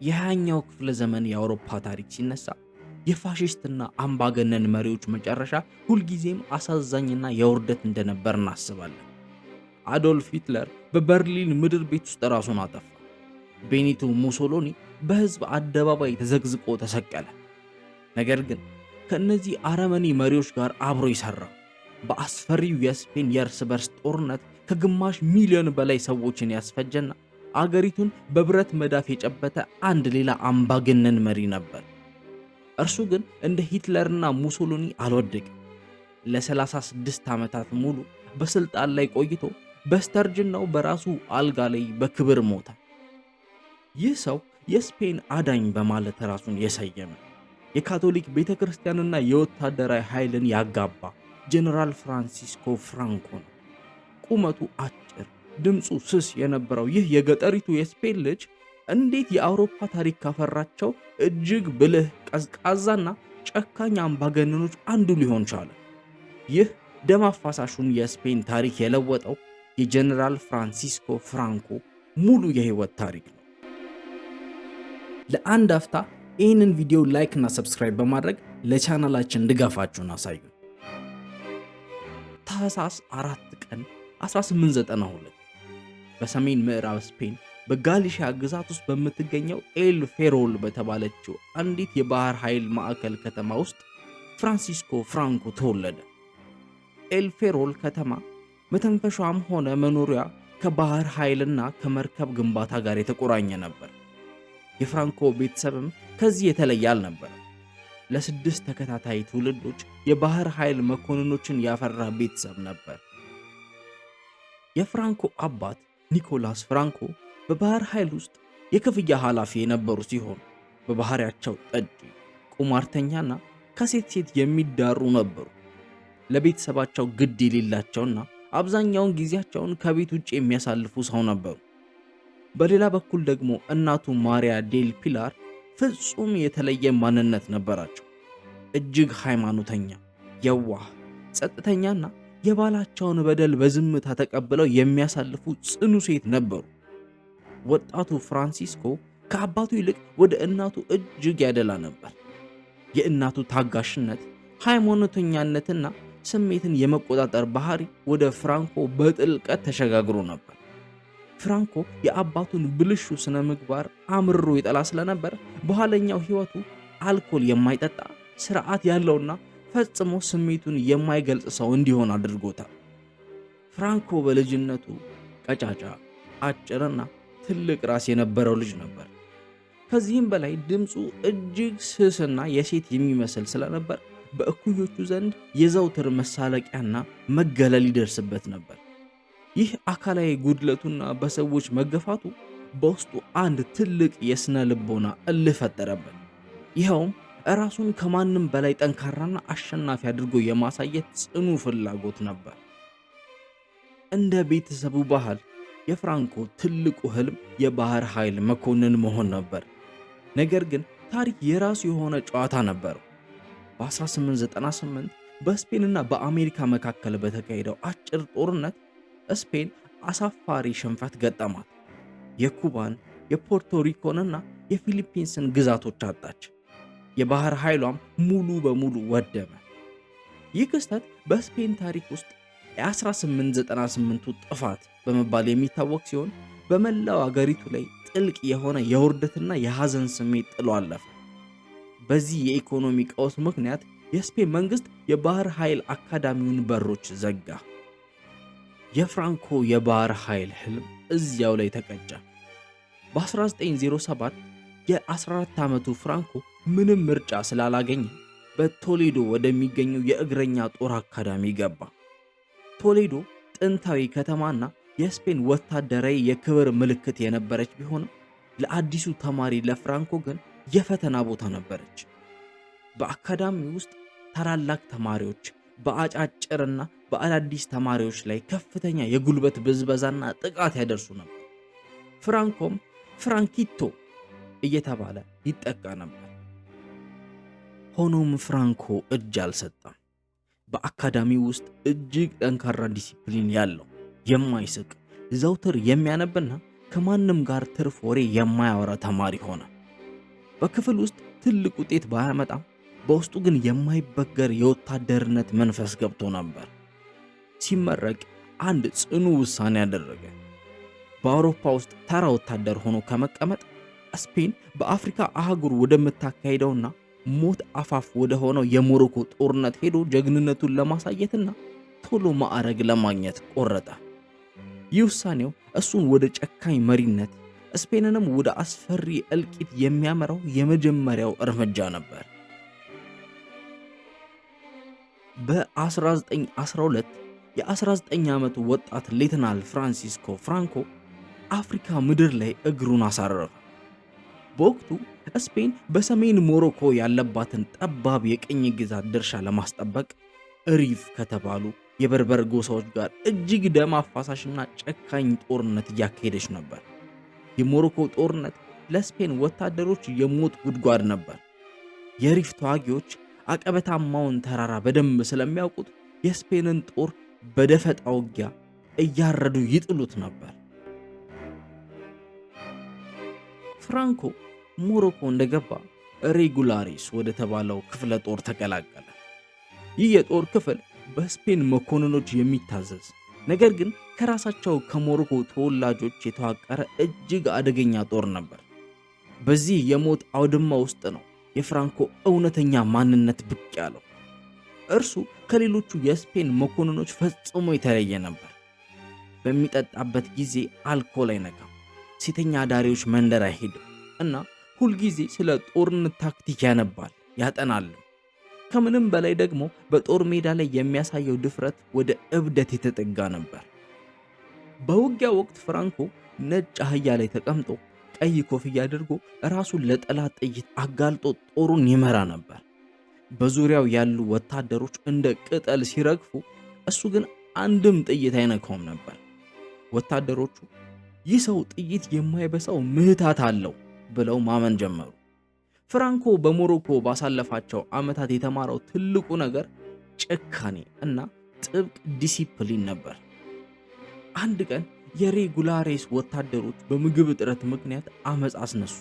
የ20ኛው ክፍለ ዘመን የአውሮፓ ታሪክ ሲነሳ የፋሺስትና አምባገነን መሪዎች መጨረሻ ሁልጊዜም አሳዛኝና የውርደት እንደነበር እናስባለን። አዶልፍ ሂትለር በበርሊን ምድር ቤት ውስጥ ራሱን አጠፋ። ቤኒቶ ሙሶሎኒ በሕዝብ አደባባይ ተዘግዝቆ ተሰቀለ። ነገር ግን ከእነዚህ አረመኔ መሪዎች ጋር አብሮ ይሠራ በአስፈሪው የስፔን የእርስ በርስ ጦርነት ከግማሽ ሚሊዮን በላይ ሰዎችን ያስፈጀና አገሪቱን በብረት መዳፍ የጨበጠ አንድ ሌላ አምባገነን መሪ ነበር። እርሱ ግን እንደ ሂትለርና ሙሶሎኒ አልወደቅም። ለ36 ዓመታት ሙሉ በስልጣን ላይ ቆይቶ በስተርጅናው በራሱ አልጋ ላይ በክብር ሞተ። ይህ ሰው የስፔን አዳኝ በማለት ራሱን የሰየመ የካቶሊክ ቤተክርስቲያንና የወታደራዊ ኃይልን ያጋባ ጄኔራል ፍራንሲስኮ ፍራንኮ ነው። ቁመቱ አጭር፣ ድምፁ ስስ የነበረው ይህ የገጠሪቱ የስፔን ልጅ እንዴት የአውሮፓ ታሪክ ካፈራቸው እጅግ ብልህ፣ ቀዝቃዛና ጨካኝ አምባገነኖች አንዱ ሊሆን ቻለ? ይህ ደም አፋሳሹን የስፔን ታሪክ የለወጠው የጄኔራል ፍራንሲስኮ ፍራንኮ ሙሉ የህይወት ታሪክ ነው። ለአንድ አፍታ ይህንን ቪዲዮ ላይክ እና ሰብስክራይብ በማድረግ ለቻናላችን ድጋፋችሁን አሳዩ። ታህሳስ 4 ቀን 1892 በሰሜን ምዕራብ ስፔን በጋሊሺያ ግዛት ውስጥ በምትገኘው ኤል ፌሮል በተባለችው አንዲት የባህር ኃይል ማዕከል ከተማ ውስጥ ፍራንሲስኮ ፍራንኮ ተወለደ። ኤል ፌሮል ከተማ መተንፈሻም ሆነ መኖሪያ ከባህር ኃይልና ከመርከብ ግንባታ ጋር የተቆራኘ ነበር። የፍራንኮ ቤተሰብም ከዚህ የተለየ አልነበረም። ለ6 ተከታታይ ትውልዶች የባህር ኃይል መኮንኖችን ያፈራ ቤተሰብ ነበር። የፍራንኮ አባት ኒኮላስ ፍራንኮ በባህር ኃይል ውስጥ የክፍያ ኃላፊ የነበሩ ሲሆን በባህሪያቸው ጠጪ፣ ቁማርተኛና ከሴት ሴት የሚዳሩ ነበሩ። ለቤተሰባቸው ግድ የሌላቸውና አብዛኛውን ጊዜያቸውን ከቤት ውጭ የሚያሳልፉ ሰው ነበሩ። በሌላ በኩል ደግሞ እናቱ ማሪያ ዴል ፒላር ፍጹም የተለየ ማንነት ነበራቸው። እጅግ ሃይማኖተኛ፣ የዋህ፣ ጸጥተኛና የባላቸውን በደል በዝምታ ተቀብለው የሚያሳልፉ ጽኑ ሴት ነበሩ። ወጣቱ ፍራንሲስኮ ከአባቱ ይልቅ ወደ እናቱ እጅግ ያደላ ነበር። የእናቱ ታጋሽነት፣ ሃይማኖተኛነትና ስሜትን የመቆጣጠር ባህሪ ወደ ፍራንኮ በጥልቀት ተሸጋግሮ ነበር። ፍራንኮ የአባቱን ብልሹ ስነ ምግባር አምርሮ ይጠላ ስለነበር በኋለኛው ሕይወቱ አልኮል የማይጠጣ ስርዓት ያለውና ፈጽሞ ስሜቱን የማይገልጽ ሰው እንዲሆን አድርጎታል። ፍራንኮ በልጅነቱ ቀጫጫ፣ አጭርና ትልቅ ራስ የነበረው ልጅ ነበር። ከዚህም በላይ ድምፁ እጅግ ስስና የሴት የሚመስል ስለነበር በእኩዮቹ ዘንድ የዘውትር መሳለቂያና መገለል ይደርስበት ነበር። ይህ አካላዊ ጉድለቱና በሰዎች መገፋቱ በውስጡ አንድ ትልቅ የስነ ልቦና እልህ ፈጠረበት። ይኸውም ራሱን ከማንም በላይ ጠንካራና አሸናፊ አድርጎ የማሳየት ጽኑ ፍላጎት ነበር። እንደ ቤተሰቡ ባህል የፍራንኮ ትልቁ ህልም የባህር ኃይል መኮንን መሆን ነበር። ነገር ግን ታሪክ የራሱ የሆነ ጨዋታ ነበረው። በ1898 በስፔንና በአሜሪካ መካከል በተካሄደው አጭር ጦርነት ስፔን አሳፋሪ ሽንፈት ገጠማት። የኩባን፣ የፖርቶሪኮንና የፊሊፒንስን ግዛቶች አጣች። የባህር ኃይሏም ሙሉ በሙሉ ወደመ። ይህ ክስተት በስፔን ታሪክ ውስጥ የ1898ቱ ጥፋት በመባል የሚታወቅ ሲሆን በመላው አገሪቱ ላይ ጥልቅ የሆነ የውርደትና የሐዘን ስሜት ጥሎ አለፈ። በዚህ የኢኮኖሚ ቀውስ ምክንያት የስፔን መንግስት የባህር ኃይል አካዳሚውን በሮች ዘጋ። የፍራንኮ የባህር ኃይል ህልም እዚያው ላይ ተቀጨ። በ1907 የ14 ዓመቱ ፍራንኮ ምንም ምርጫ ስላላገኘ በቶሌዶ ወደሚገኘው የእግረኛ ጦር አካዳሚ ገባ። ቶሌዶ ጥንታዊ ከተማና የስፔን ወታደራዊ የክብር ምልክት የነበረች ቢሆንም ለአዲሱ ተማሪ ለፍራንኮ ግን የፈተና ቦታ ነበረች። በአካዳሚ ውስጥ ታላላቅ ተማሪዎች በአጫጭርና በአዳዲስ ተማሪዎች ላይ ከፍተኛ የጉልበት ብዝበዛና ጥቃት ያደርሱ ነበር። ፍራንኮም ፍራንኪቶ እየተባለ ይጠቃ ነበር። ሆኖም ፍራንኮ እጅ አልሰጠም። በአካዳሚ ውስጥ እጅግ ጠንካራ ዲሲፕሊን ያለው፣ የማይስቅ፣ ዘውትር የሚያነብና ከማንም ጋር ትርፍ ወሬ የማያወራ ተማሪ ሆነ። በክፍል ውስጥ ትልቅ ውጤት ባያመጣም በውስጡ ግን የማይበገር የወታደርነት መንፈስ ገብቶ ነበር። ሲመረቅ አንድ ጽኑ ውሳኔ ያደረገ። በአውሮፓ ውስጥ ተራ ወታደር ሆኖ ከመቀመጥ ስፔን በአፍሪካ አህጉር ወደምታካሄደውና ሞት አፋፍ ወደ ሆነው የሞሮኮ ጦርነት ሄዶ ጀግንነቱን ለማሳየትና ቶሎ ማዕረግ ለማግኘት ቆረጠ። ይህ ውሳኔው እሱን ወደ ጨካኝ መሪነት፣ ስፔንንም ወደ አስፈሪ እልቂት የሚያመራው የመጀመሪያው እርምጃ ነበር። በ1912 የ19 ዓመቱ ወጣት ሌተናል ፍራንሲስኮ ፍራንኮ አፍሪካ ምድር ላይ እግሩን አሳረፈ። በወቅቱ ስፔን በሰሜን ሞሮኮ ያለባትን ጠባብ የቅኝ ግዛት ድርሻ ለማስጠበቅ ሪፍ ከተባሉ የበርበር ጎሳዎች ጋር እጅግ ደም አፋሳሽና ጨካኝ ጦርነት እያካሄደች ነበር። የሞሮኮ ጦርነት ለስፔን ወታደሮች የሞት ጉድጓድ ነበር። የሪፍ ተዋጊዎች አቀበታማውን ተራራ በደንብ ስለሚያውቁት የስፔንን ጦር በደፈጣ ውጊያ እያረዱ ይጥሉት ነበር። ፍራንኮ ሞሮኮ እንደገባ ሬጉላሪስ ወደ ተባለው ክፍለ ጦር ተቀላቀለ። ይህ የጦር ክፍል በስፔን መኮንኖች የሚታዘዝ ነገር ግን ከራሳቸው ከሞሮኮ ተወላጆች የተዋቀረ እጅግ አደገኛ ጦር ነበር። በዚህ የሞት አውድማ ውስጥ ነው የፍራንኮ እውነተኛ ማንነት ብቅ ያለው። እርሱ ከሌሎቹ የስፔን መኮንኖች ፈጽሞ የተለየ ነበር። በሚጠጣበት ጊዜ አልኮል አይነካም፣ ሴተኛ አዳሪዎች መንደር አይሄድም እና ሁልጊዜ ስለ ጦርነት ታክቲክ ያነባል ያጠናል። ከምንም በላይ ደግሞ በጦር ሜዳ ላይ የሚያሳየው ድፍረት ወደ እብደት የተጠጋ ነበር። በውጊያ ወቅት ፍራንኮ ነጭ አህያ ላይ ተቀምጦ ቀይ ኮፍያ አድርጎ ራሱን ለጠላት ጥይት አጋልጦ ጦሩን ይመራ ነበር። በዙሪያው ያሉ ወታደሮች እንደ ቅጠል ሲረግፉ፣ እሱ ግን አንድም ጥይት አይነካውም ነበር። ወታደሮቹ ይህ ሰው ጥይት የማይበሳው ምሕታት አለው ብለው ማመን ጀመሩ። ፍራንኮ በሞሮኮ ባሳለፋቸው ዓመታት የተማረው ትልቁ ነገር ጭካኔ እና ጥብቅ ዲሲፕሊን ነበር። አንድ ቀን የሬጉላሬስ ወታደሮች በምግብ እጥረት ምክንያት አመፅ አስነሱ።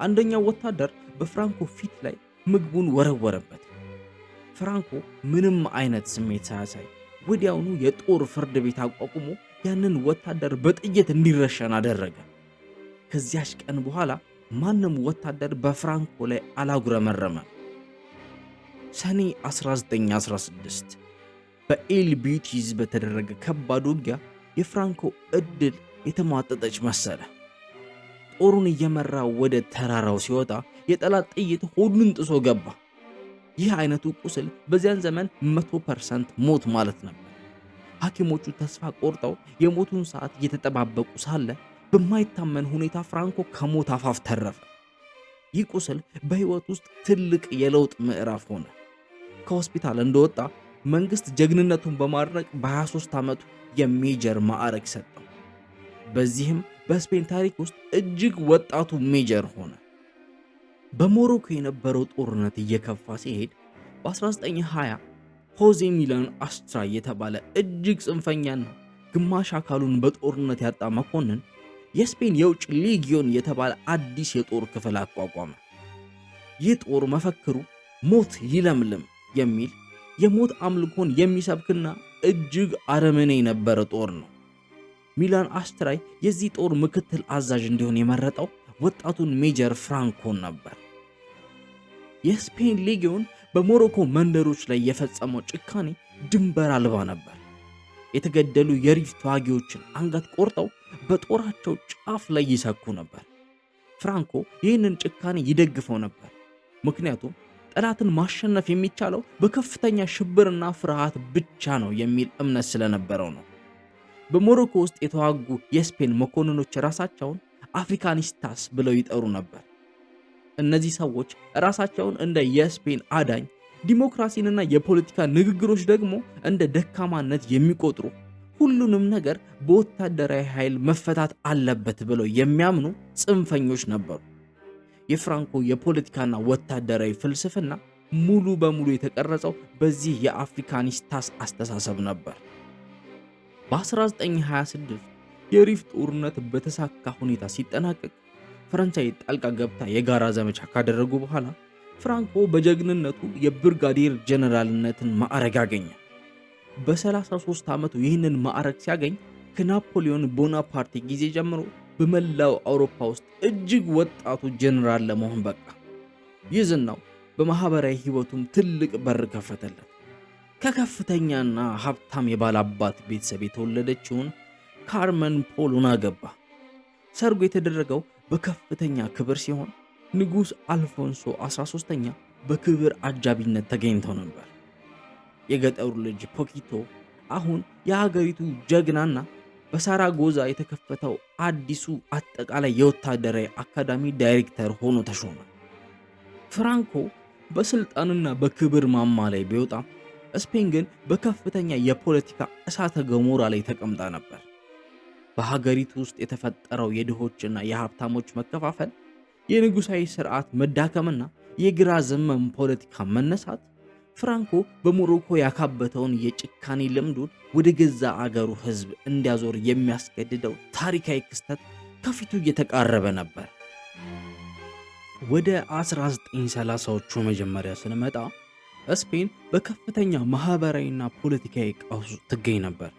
አንደኛው ወታደር በፍራንኮ ፊት ላይ ምግቡን ወረወረበት። ፍራንኮ ምንም አይነት ስሜት ሳያሳይ ወዲያውኑ የጦር ፍርድ ቤት አቋቁሞ ያንን ወታደር በጥይት እንዲረሸን አደረገ። ከዚያች ቀን በኋላ ማንም ወታደር በፍራንኮ ላይ አላጉረመረመም። ሰኔ 1916 በኤልቢቲዝ በተደረገ ከባድ ውጊያ የፍራንኮ ዕድል የተሟጠጠች መሰለ። ጦሩን እየመራ ወደ ተራራው ሲወጣ የጠላት ጥይት ሆዱን ጥሶ ገባ። ይህ አይነቱ ቁስል በዚያን ዘመን 100% ሞት ማለት ነበር። ሐኪሞቹ ተስፋ ቆርጠው የሞቱን ሰዓት እየተጠባበቁ ሳለ በማይታመን ሁኔታ ፍራንኮ ከሞት አፋፍ ተረፈ። ይህ ቁስል በሕይወት ውስጥ ትልቅ የለውጥ ምዕራፍ ሆነ። ከሆስፒታል እንደወጣ መንግስት ጀግንነቱን በማድነቅ በ23 ዓመቱ የሜጀር ማዕረግ ሰጠው። በዚህም በስፔን ታሪክ ውስጥ እጅግ ወጣቱ ሜጀር ሆነ። በሞሮኮ የነበረው ጦርነት እየከፋ ሲሄድ በ1920 ሆዜ ሚላን አስትራ የተባለ እጅግ ጽንፈኛና ግማሽ አካሉን በጦርነት ያጣ መኮንን የስፔን የውጭ ሌጊዮን የተባለ አዲስ የጦር ክፍል አቋቋመ። ይህ ጦር መፈክሩ ሞት ይለምልም የሚል የሞት አምልኮን የሚሰብክና እጅግ አረመኔ የነበረ ጦር ነው። ሚላን አስትራይ የዚህ ጦር ምክትል አዛዥ እንዲሆን የመረጠው ወጣቱን ሜጀር ፍራንኮን ነበር። የስፔን ሌጊዮን በሞሮኮ መንደሮች ላይ የፈጸመው ጭካኔ ድንበር አልባ ነበር። የተገደሉ የሪፍ ተዋጊዎችን አንገት ቆርጠው በጦራቸው ጫፍ ላይ ይሰኩ ነበር። ፍራንኮ ይህንን ጭካኔ ይደግፈው ነበር፣ ምክንያቱም ጠላትን ማሸነፍ የሚቻለው በከፍተኛ ሽብርና ፍርሃት ብቻ ነው የሚል እምነት ስለነበረው ነው። በሞሮኮ ውስጥ የተዋጉ የስፔን መኮንኖች ራሳቸውን አፍሪካኒስታስ ብለው ይጠሩ ነበር። እነዚህ ሰዎች ራሳቸውን እንደ የስፔን አዳኝ፣ ዲሞክራሲንና የፖለቲካ ንግግሮች ደግሞ እንደ ደካማነት የሚቆጥሩ፣ ሁሉንም ነገር በወታደራዊ ኃይል መፈታት አለበት ብለው የሚያምኑ ጽንፈኞች ነበሩ። የፍራንኮ የፖለቲካና ወታደራዊ ፍልስፍና ሙሉ በሙሉ የተቀረጸው በዚህ የአፍሪካኒስታስ አስተሳሰብ ነበር። በ1926 የሪፍ ጦርነት በተሳካ ሁኔታ ሲጠናቀቅ ፈረንሳይ ጣልቃ ገብታ የጋራ ዘመቻ ካደረጉ በኋላ ፍራንኮ በጀግንነቱ የብርጋዴር ጀነራልነትን ማዕረግ አገኘ። በ33 ዓመቱ ይህንን ማዕረግ ሲያገኝ ከናፖሊዮን ቦናፓርቴ ጊዜ ጀምሮ በመላው አውሮፓ ውስጥ እጅግ ወጣቱ ጀነራል ለመሆን በቃ። ይህ ዝናው በማህበራዊ ህይወቱም ትልቅ በር ከፈተለት። ከከፍተኛና ሀብታም የባላባት ቤተሰብ የተወለደችውን ካርመን ፖሎን አገባ። ሰርጉ የተደረገው በከፍተኛ ክብር ሲሆን ንጉሥ አልፎንሶ 13ኛ በክብር አጃቢነት ተገኝተው ነበር። የገጠሩ ልጅ ፖኪቶ አሁን የሀገሪቱ ጀግናና በሳራጎዛ የተከፈተው አዲሱ አጠቃላይ የወታደራዊ አካዳሚ ዳይሬክተር ሆኖ ተሾመ። ፍራንኮ በስልጣንና በክብር ማማ ላይ ቢወጣም ስፔን ግን በከፍተኛ የፖለቲካ እሳተ ገሞራ ላይ ተቀምጣ ነበር። በሀገሪቱ ውስጥ የተፈጠረው የድሆችና የሀብታሞች መከፋፈል፣ የንጉሳዊ ስርዓት መዳከምና የግራ ዘመም ፖለቲካ መነሳት ፍራንኮ በሞሮኮ ያካበተውን የጭካኔ ልምዱን ወደ ገዛ አገሩ ህዝብ እንዲያዞር የሚያስገድደው ታሪካዊ ክስተት ከፊቱ እየተቃረበ ነበር። ወደ 1930ዎቹ መጀመሪያ ስንመጣ ስፔን በከፍተኛ ማህበራዊና ፖለቲካዊ ቀውስ ትገኝ ነበር።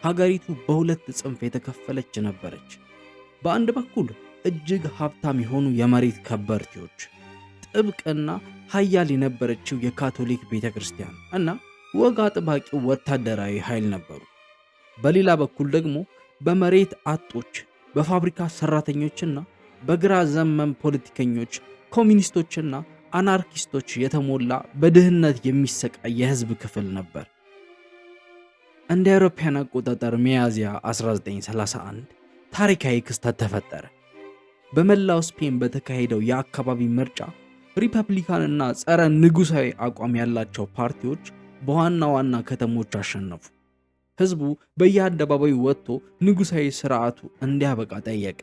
ሀገሪቱ በሁለት ጽንፍ የተከፈለች ነበረች። በአንድ በኩል እጅግ ሀብታም የሆኑ የመሬት ከበርቴዎች፣ ጥብቅና ኃያል የነበረችው የካቶሊክ ቤተክርስቲያን እና ወግ አጥባቂው ወታደራዊ ኃይል ነበሩ። በሌላ በኩል ደግሞ በመሬት አጦች፣ በፋብሪካ ሰራተኞችና በግራ ዘመም ፖለቲከኞች፣ ኮሚኒስቶችና አናርኪስቶች የተሞላ በድህነት የሚሰቃይ የህዝብ ክፍል ነበር። እንደ አውሮፓውያን አቆጣጠር ሚያዝያ 1931 ታሪካዊ ክስተት ተፈጠረ። በመላው ስፔን በተካሄደው የአካባቢ ምርጫ ሪፐብሊካንና ጸረ ንጉሳዊ አቋም ያላቸው ፓርቲዎች በዋና ዋና ከተሞች አሸነፉ። ህዝቡ በየአደባባዩ ወጥቶ ንጉሳዊ ስርዓቱ እንዲያበቃ ጠየቀ።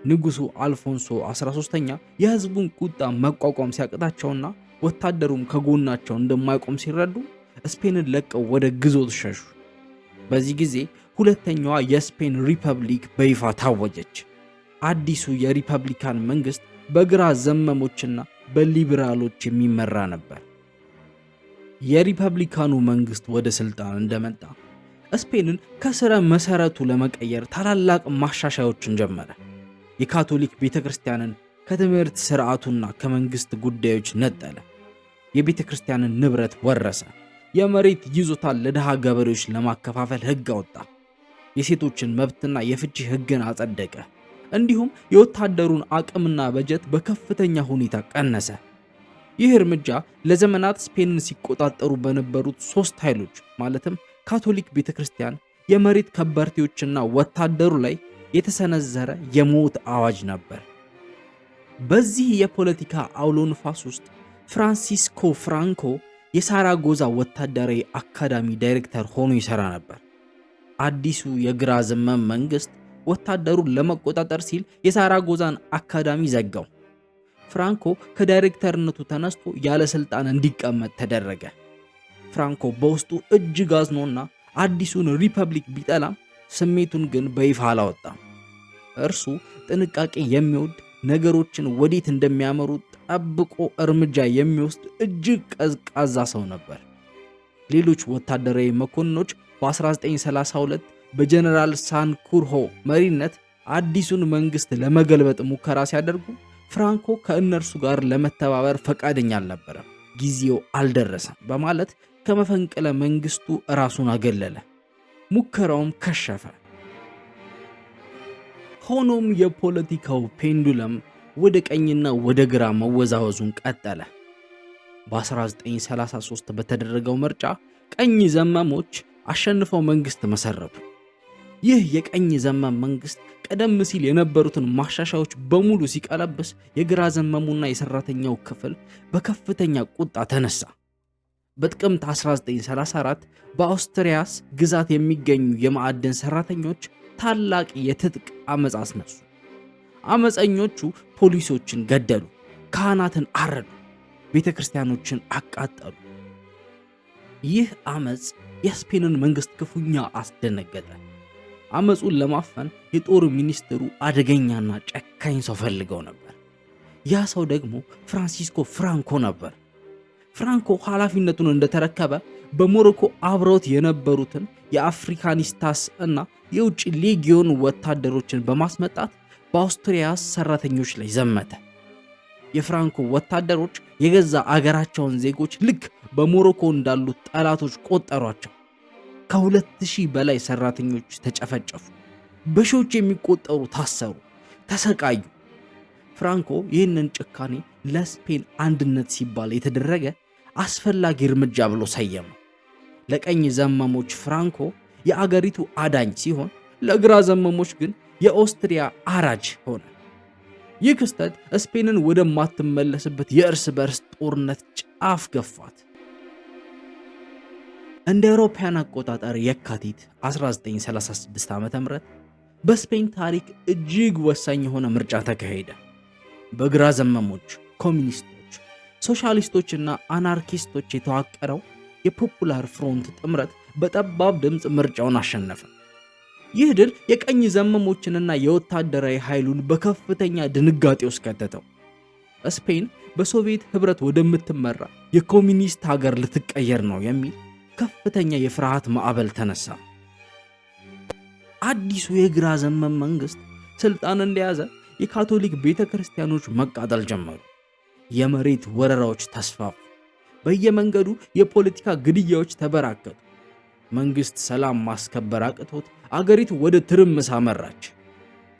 ንጉሱ አልፎንሶ 13ኛ የህዝቡን ቁጣ መቋቋም ሲያቅታቸውና ወታደሩም ከጎናቸው እንደማይቆም ሲረዱ ስፔንን ለቀው ወደ ግዞት ሸሹ። በዚህ ጊዜ ሁለተኛዋ የስፔን ሪፐብሊክ በይፋ ታወጀች። አዲሱ የሪፐብሊካን መንግስት በግራ ዘመሞችና በሊበራሎች የሚመራ ነበር። የሪፐብሊካኑ መንግስት ወደ ስልጣን እንደመጣ ስፔንን ከስረ መሰረቱ ለመቀየር ታላላቅ ማሻሻያዎችን ጀመረ። የካቶሊክ ቤተክርስቲያንን ከትምህርት ስርዓቱና ከመንግስት ጉዳዮች ነጠለ። የቤተክርስቲያንን ንብረት ወረሰ። የመሬት ይዞታን ለድሃ ገበሬዎች ለማከፋፈል ህግ አወጣ። የሴቶችን መብትና የፍቺ ህግን አጸደቀ። እንዲሁም የወታደሩን አቅምና በጀት በከፍተኛ ሁኔታ ቀነሰ። ይህ እርምጃ ለዘመናት ስፔንን ሲቆጣጠሩ በነበሩት ሶስት ኃይሎች ማለትም ካቶሊክ ቤተክርስቲያን፣ የመሬት ከበርቴዎችና ወታደሩ ላይ የተሰነዘረ የሞት አዋጅ ነበር። በዚህ የፖለቲካ አውሎ ንፋስ ውስጥ ፍራንሲስኮ ፍራንኮ የሳራጎዛ ወታደራዊ አካዳሚ ዳይሬክተር ሆኖ ይሰራ ነበር። አዲሱ የግራ ዘመም መንግስት ወታደሩን ለመቆጣጠር ሲል የሳራጎዛን አካዳሚ ዘጋው። ፍራንኮ ከዳይሬክተርነቱ ተነስቶ ያለ ስልጣን እንዲቀመጥ ተደረገ። ፍራንኮ በውስጡ እጅግ አዝኖና አዲሱን ሪፐብሊክ ቢጠላም ስሜቱን ግን በይፋ አላወጣም። እርሱ ጥንቃቄ የሚወድ፣ ነገሮችን ወዴት እንደሚያመሩ ጠብቆ እርምጃ የሚወስድ እጅግ ቀዝቃዛ ሰው ነበር። ሌሎች ወታደራዊ መኮንኖች በ1932 በጀነራል ሳንኩርሆ መሪነት አዲሱን መንግስት ለመገልበጥ ሙከራ ሲያደርጉ ፍራንኮ ከእነርሱ ጋር ለመተባበር ፈቃደኛ አልነበረም። ጊዜው አልደረሰም በማለት ከመፈንቅለ መንግስቱ ራሱን አገለለ። ሙከራውም ከሸፈ። ሆኖም የፖለቲካው ፔንዱለም ወደ ቀኝና ወደ ግራ መወዛወዙን ቀጠለ። በ1933 በተደረገው ምርጫ ቀኝ ዘመሞች አሸንፈው መንግስት መሰረቱ። ይህ የቀኝ ዘመም መንግስት ቀደም ሲል የነበሩትን ማሻሻያዎች በሙሉ ሲቀለብስ የግራ ዘመሙና የሰራተኛው ክፍል በከፍተኛ ቁጣ ተነሳ። በጥቅምት 1934 በአውስትሪያስ ግዛት የሚገኙ የማዕድን ሰራተኞች ታላቅ የትጥቅ አመጽ አስነሱ። አመፀኞቹ ፖሊሶችን ገደሉ፣ ካህናትን አረዱ፣ ቤተክርስቲያኖችን አቃጠሉ። ይህ አመጽ የስፔንን መንግስት ክፉኛ አስደነገጠ። አመጹን ለማፈን የጦር ሚኒስትሩ አደገኛና ጨካኝ ሰው ፈልገው ነበር። ያ ሰው ደግሞ ፍራንሲስኮ ፍራንኮ ነበር። ፍራንኮ ኃላፊነቱን እንደተረከበ በሞሮኮ አብረውት የነበሩትን የአፍሪካኒስታስ እና የውጭ ሌጊዮን ወታደሮችን በማስመጣት በአውስትሪያ ሰራተኞች ላይ ዘመተ። የፍራንኮ ወታደሮች የገዛ አገራቸውን ዜጎች ልክ በሞሮኮ እንዳሉት ጠላቶች ቆጠሯቸው። ከ2000 በላይ ሰራተኞች ተጨፈጨፉ። በሺዎች የሚቆጠሩ ታሰሩ፣ ተሰቃዩ። ፍራንኮ ይህንን ጭካኔ ለስፔን አንድነት ሲባል የተደረገ አስፈላጊ እርምጃ ብሎ ሰየመው። ለቀኝ ዘመሞች ፍራንኮ የአገሪቱ አዳኝ ሲሆን፣ ለግራ ዘመሞች ግን የኦስትሪያ አራጅ ሆነ። ይህ ክስተት ስፔንን ወደማትመለስበት የእርስ በርስ ጦርነት ጫፍ ገፋት። እንደ አውሮፓውያን አቆጣጠር የካቲት 1936 ዓ.ም በስፔን ታሪክ እጅግ ወሳኝ የሆነ ምርጫ ተካሄደ። በግራ ዘመሞች፣ ኮሚኒስቶች፣ ሶሻሊስቶችና አናርኪስቶች የተዋቀረው የፖፑላር ፍሮንት ጥምረት በጠባብ ድምፅ ምርጫውን አሸነፈ። ይህ ድል የቀኝ ዘመሞችንና የወታደራዊ ኃይሉን በከፍተኛ ድንጋጤ ውስጥ ከተተው። ስፔን በሶቪየት ህብረት ወደምትመራ የኮሚኒስት ሀገር ልትቀየር ነው የሚል ከፍተኛ የፍርሃት ማዕበል ተነሳ። አዲሱ የግራ ዘመም መንግስት ስልጣን እንደያዘ የካቶሊክ ቤተክርስቲያኖች መቃጠል ጀመሩ። የመሬት ወረራዎች ተስፋፉ። በየመንገዱ የፖለቲካ ግድያዎች ተበራከቱ። መንግስት ሰላም ማስከበር አቅቶት አገሪቱ ወደ ትርምስ አመራች።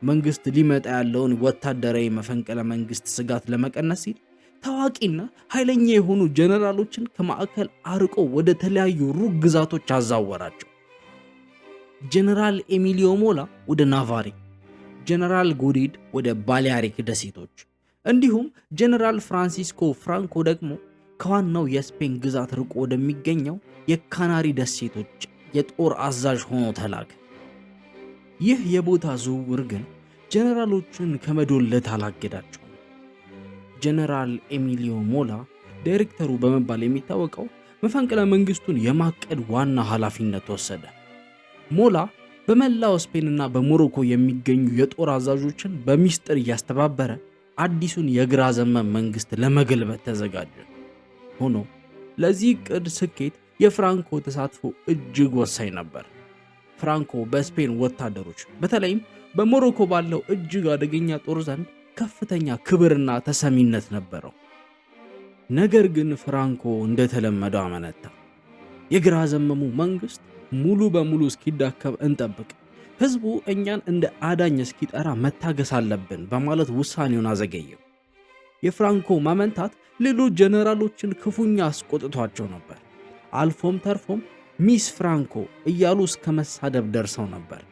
መንግስት ሊመጣ ያለውን ወታደራዊ መፈንቅለ መንግስት ስጋት ለመቀነስ ሲል ታዋቂና ኃይለኛ የሆኑ ጀነራሎችን ከማዕከል አርቆ ወደ ተለያዩ ሩቅ ግዛቶች አዛወራቸው። ጀነራል ኤሚሊዮ ሞላ ወደ ናቫሪ፣ ጀነራል ጎዲድ ወደ ባሊያሪክ ደሴቶች እንዲሁም ጀነራል ፍራንሲስኮ ፍራንኮ ደግሞ ከዋናው የስፔን ግዛት ርቆ ወደሚገኘው የካናሪ ደሴቶች የጦር አዛዥ ሆኖ ተላከ። ይህ የቦታ ዝውውር ግን ጀነራሎችን ከመዶለት አላገዳቸው። ጀነራል ኤሚሊዮ ሞላ ዳይሬክተሩ በመባል የሚታወቀው መፈንቅለ መንግስቱን የማቀድ ዋና ኃላፊነት ወሰደ። ሞላ በመላው ስፔንና በሞሮኮ የሚገኙ የጦር አዛዦችን በሚስጥር እያስተባበረ አዲሱን የግራ ዘመም መንግስት ለመገልበጥ ተዘጋጀ። ሆኖ ለዚህ ዕቅድ ስኬት የፍራንኮ ተሳትፎ እጅግ ወሳኝ ነበር። ፍራንኮ በስፔን ወታደሮች በተለይም በሞሮኮ ባለው እጅግ አደገኛ ጦር ዘንድ ከፍተኛ ክብርና ተሰሚነት ነበረው። ነገር ግን ፍራንኮ እንደተለመደው አመነታ። የግራ ዘመሙ መንግስት ሙሉ በሙሉ እስኪዳከም እንጠብቅ፣ ህዝቡ እኛን እንደ አዳኝ እስኪጠራ መታገስ አለብን በማለት ውሳኔውን አዘገየው። የፍራንኮ ማመንታት ሌሎች ጀነራሎችን ክፉኛ አስቆጥቷቸው ነበር። አልፎም ተርፎም ሚስ ፍራንኮ እያሉ እስከ መሳደብ ደርሰው ነበር።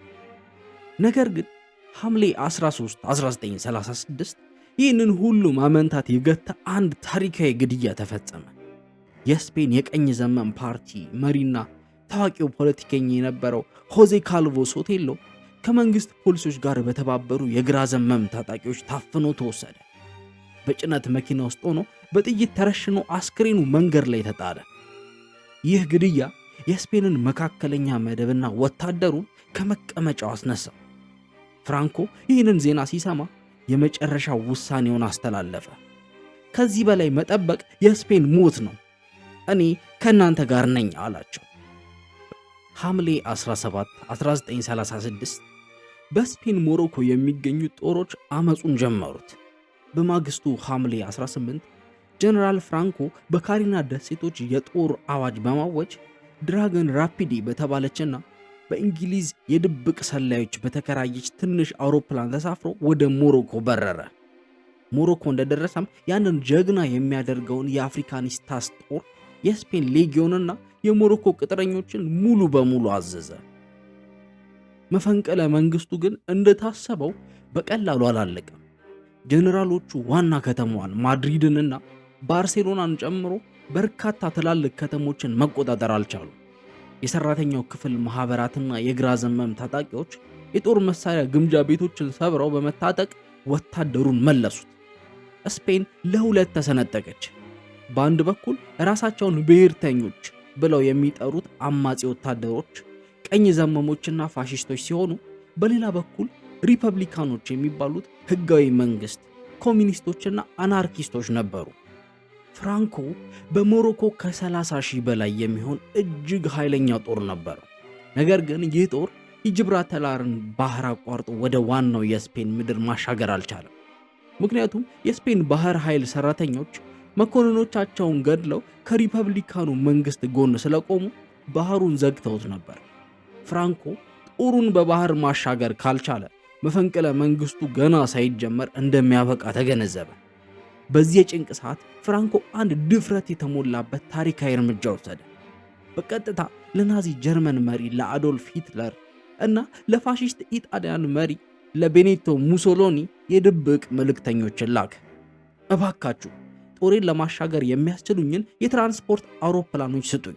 ነገር ግን ሐምሌ 13 1936 ይህንን ሁሉ ማመንታት የገታ አንድ ታሪካዊ ግድያ ተፈጸመ። የስፔን የቀኝ ዘመም ፓርቲ መሪና ታዋቂው ፖለቲከኛ የነበረው ሆዜ ካልቮ ሶቴሎ ከመንግስት ፖሊሶች ጋር በተባበሩ የግራ ዘመም ታጣቂዎች ታፍኖ ተወሰደ። በጭነት መኪና ውስጥ ሆኖ በጥይት ተረሽኖ አስክሬኑ መንገድ ላይ ተጣለ። ይህ ግድያ የስፔንን መካከለኛ መደብና ወታደሩን ከመቀመጫው አስነሳው። ፍራንኮ ይህንን ዜና ሲሰማ የመጨረሻው ውሳኔውን አስተላለፈ። ከዚህ በላይ መጠበቅ የስፔን ሞት ነው፣ እኔ ከእናንተ ጋር ነኝ አላቸው። ሐምሌ 17 1936 በስፔን ሞሮኮ የሚገኙ ጦሮች አመጹን ጀመሩት። በማግስቱ ሐምሌ 18 ጀነራል ፍራንኮ በካሪና ደሴቶች የጦር አዋጅ በማወጅ ድራገን ራፒዲ በተባለችና በእንግሊዝ የድብቅ ሰላዮች በተከራየች ትንሽ አውሮፕላን ተሳፍሮ ወደ ሞሮኮ በረረ። ሞሮኮ እንደደረሰም ያንን ጀግና የሚያደርገውን የአፍሪካኒስታስ ጦር፣ የስፔን ሌጊዮንና የሞሮኮ ቅጥረኞችን ሙሉ በሙሉ አዘዘ። መፈንቅለ መንግስቱ ግን እንደታሰበው በቀላሉ አላለቀም። ጀነራሎቹ ዋና ከተማዋን ማድሪድንና ባርሴሎናን ጨምሮ በርካታ ትላልቅ ከተሞችን መቆጣጠር አልቻሉ። የሰራተኛው ክፍል ማህበራትና የግራ ዘመም ታጣቂዎች የጦር መሳሪያ ግምጃ ቤቶችን ሰብረው በመታጠቅ ወታደሩን መለሱት። ስፔን ለሁለት ተሰነጠቀች። በአንድ በኩል ራሳቸውን ብሔርተኞች ብለው የሚጠሩት አማጺ ወታደሮች ቀኝ ዘመሞችና ፋሺስቶች ሲሆኑ፣ በሌላ በኩል ሪፐብሊካኖች የሚባሉት ህጋዊ መንግስት፣ ኮሚኒስቶችና አናርኪስቶች ነበሩ። ፍራንኮ በሞሮኮ ከ30 ሺህ በላይ የሚሆን እጅግ ኃይለኛ ጦር ነበረው። ነገር ግን ይህ ጦር የጅብራተላርን ባህር አቋርጦ ወደ ዋናው የስፔን ምድር ማሻገር አልቻለም። ምክንያቱም የስፔን ባህር ኃይል ሰራተኞች መኮንኖቻቸውን ገድለው ከሪፐብሊካኑ መንግስት ጎን ስለቆሙ ባህሩን ዘግተውት ነበር። ፍራንኮ ጦሩን በባህር ማሻገር ካልቻለ መፈንቅለ መንግስቱ ገና ሳይጀመር እንደሚያበቃ ተገነዘበ። በዚህ የጭንቅ ሰዓት ፍራንኮ አንድ ድፍረት የተሞላበት ታሪካዊ እርምጃ ወሰደ። በቀጥታ ለናዚ ጀርመን መሪ ለአዶልፍ ሂትለር እና ለፋሺስት ኢጣሊያን መሪ ለቤኒቶ ሙሶሎኒ የድብቅ መልእክተኞችን ላከ። እባካችሁ ጦሬን ለማሻገር የሚያስችሉኝን የትራንስፖርት አውሮፕላኖች ስጡኝ።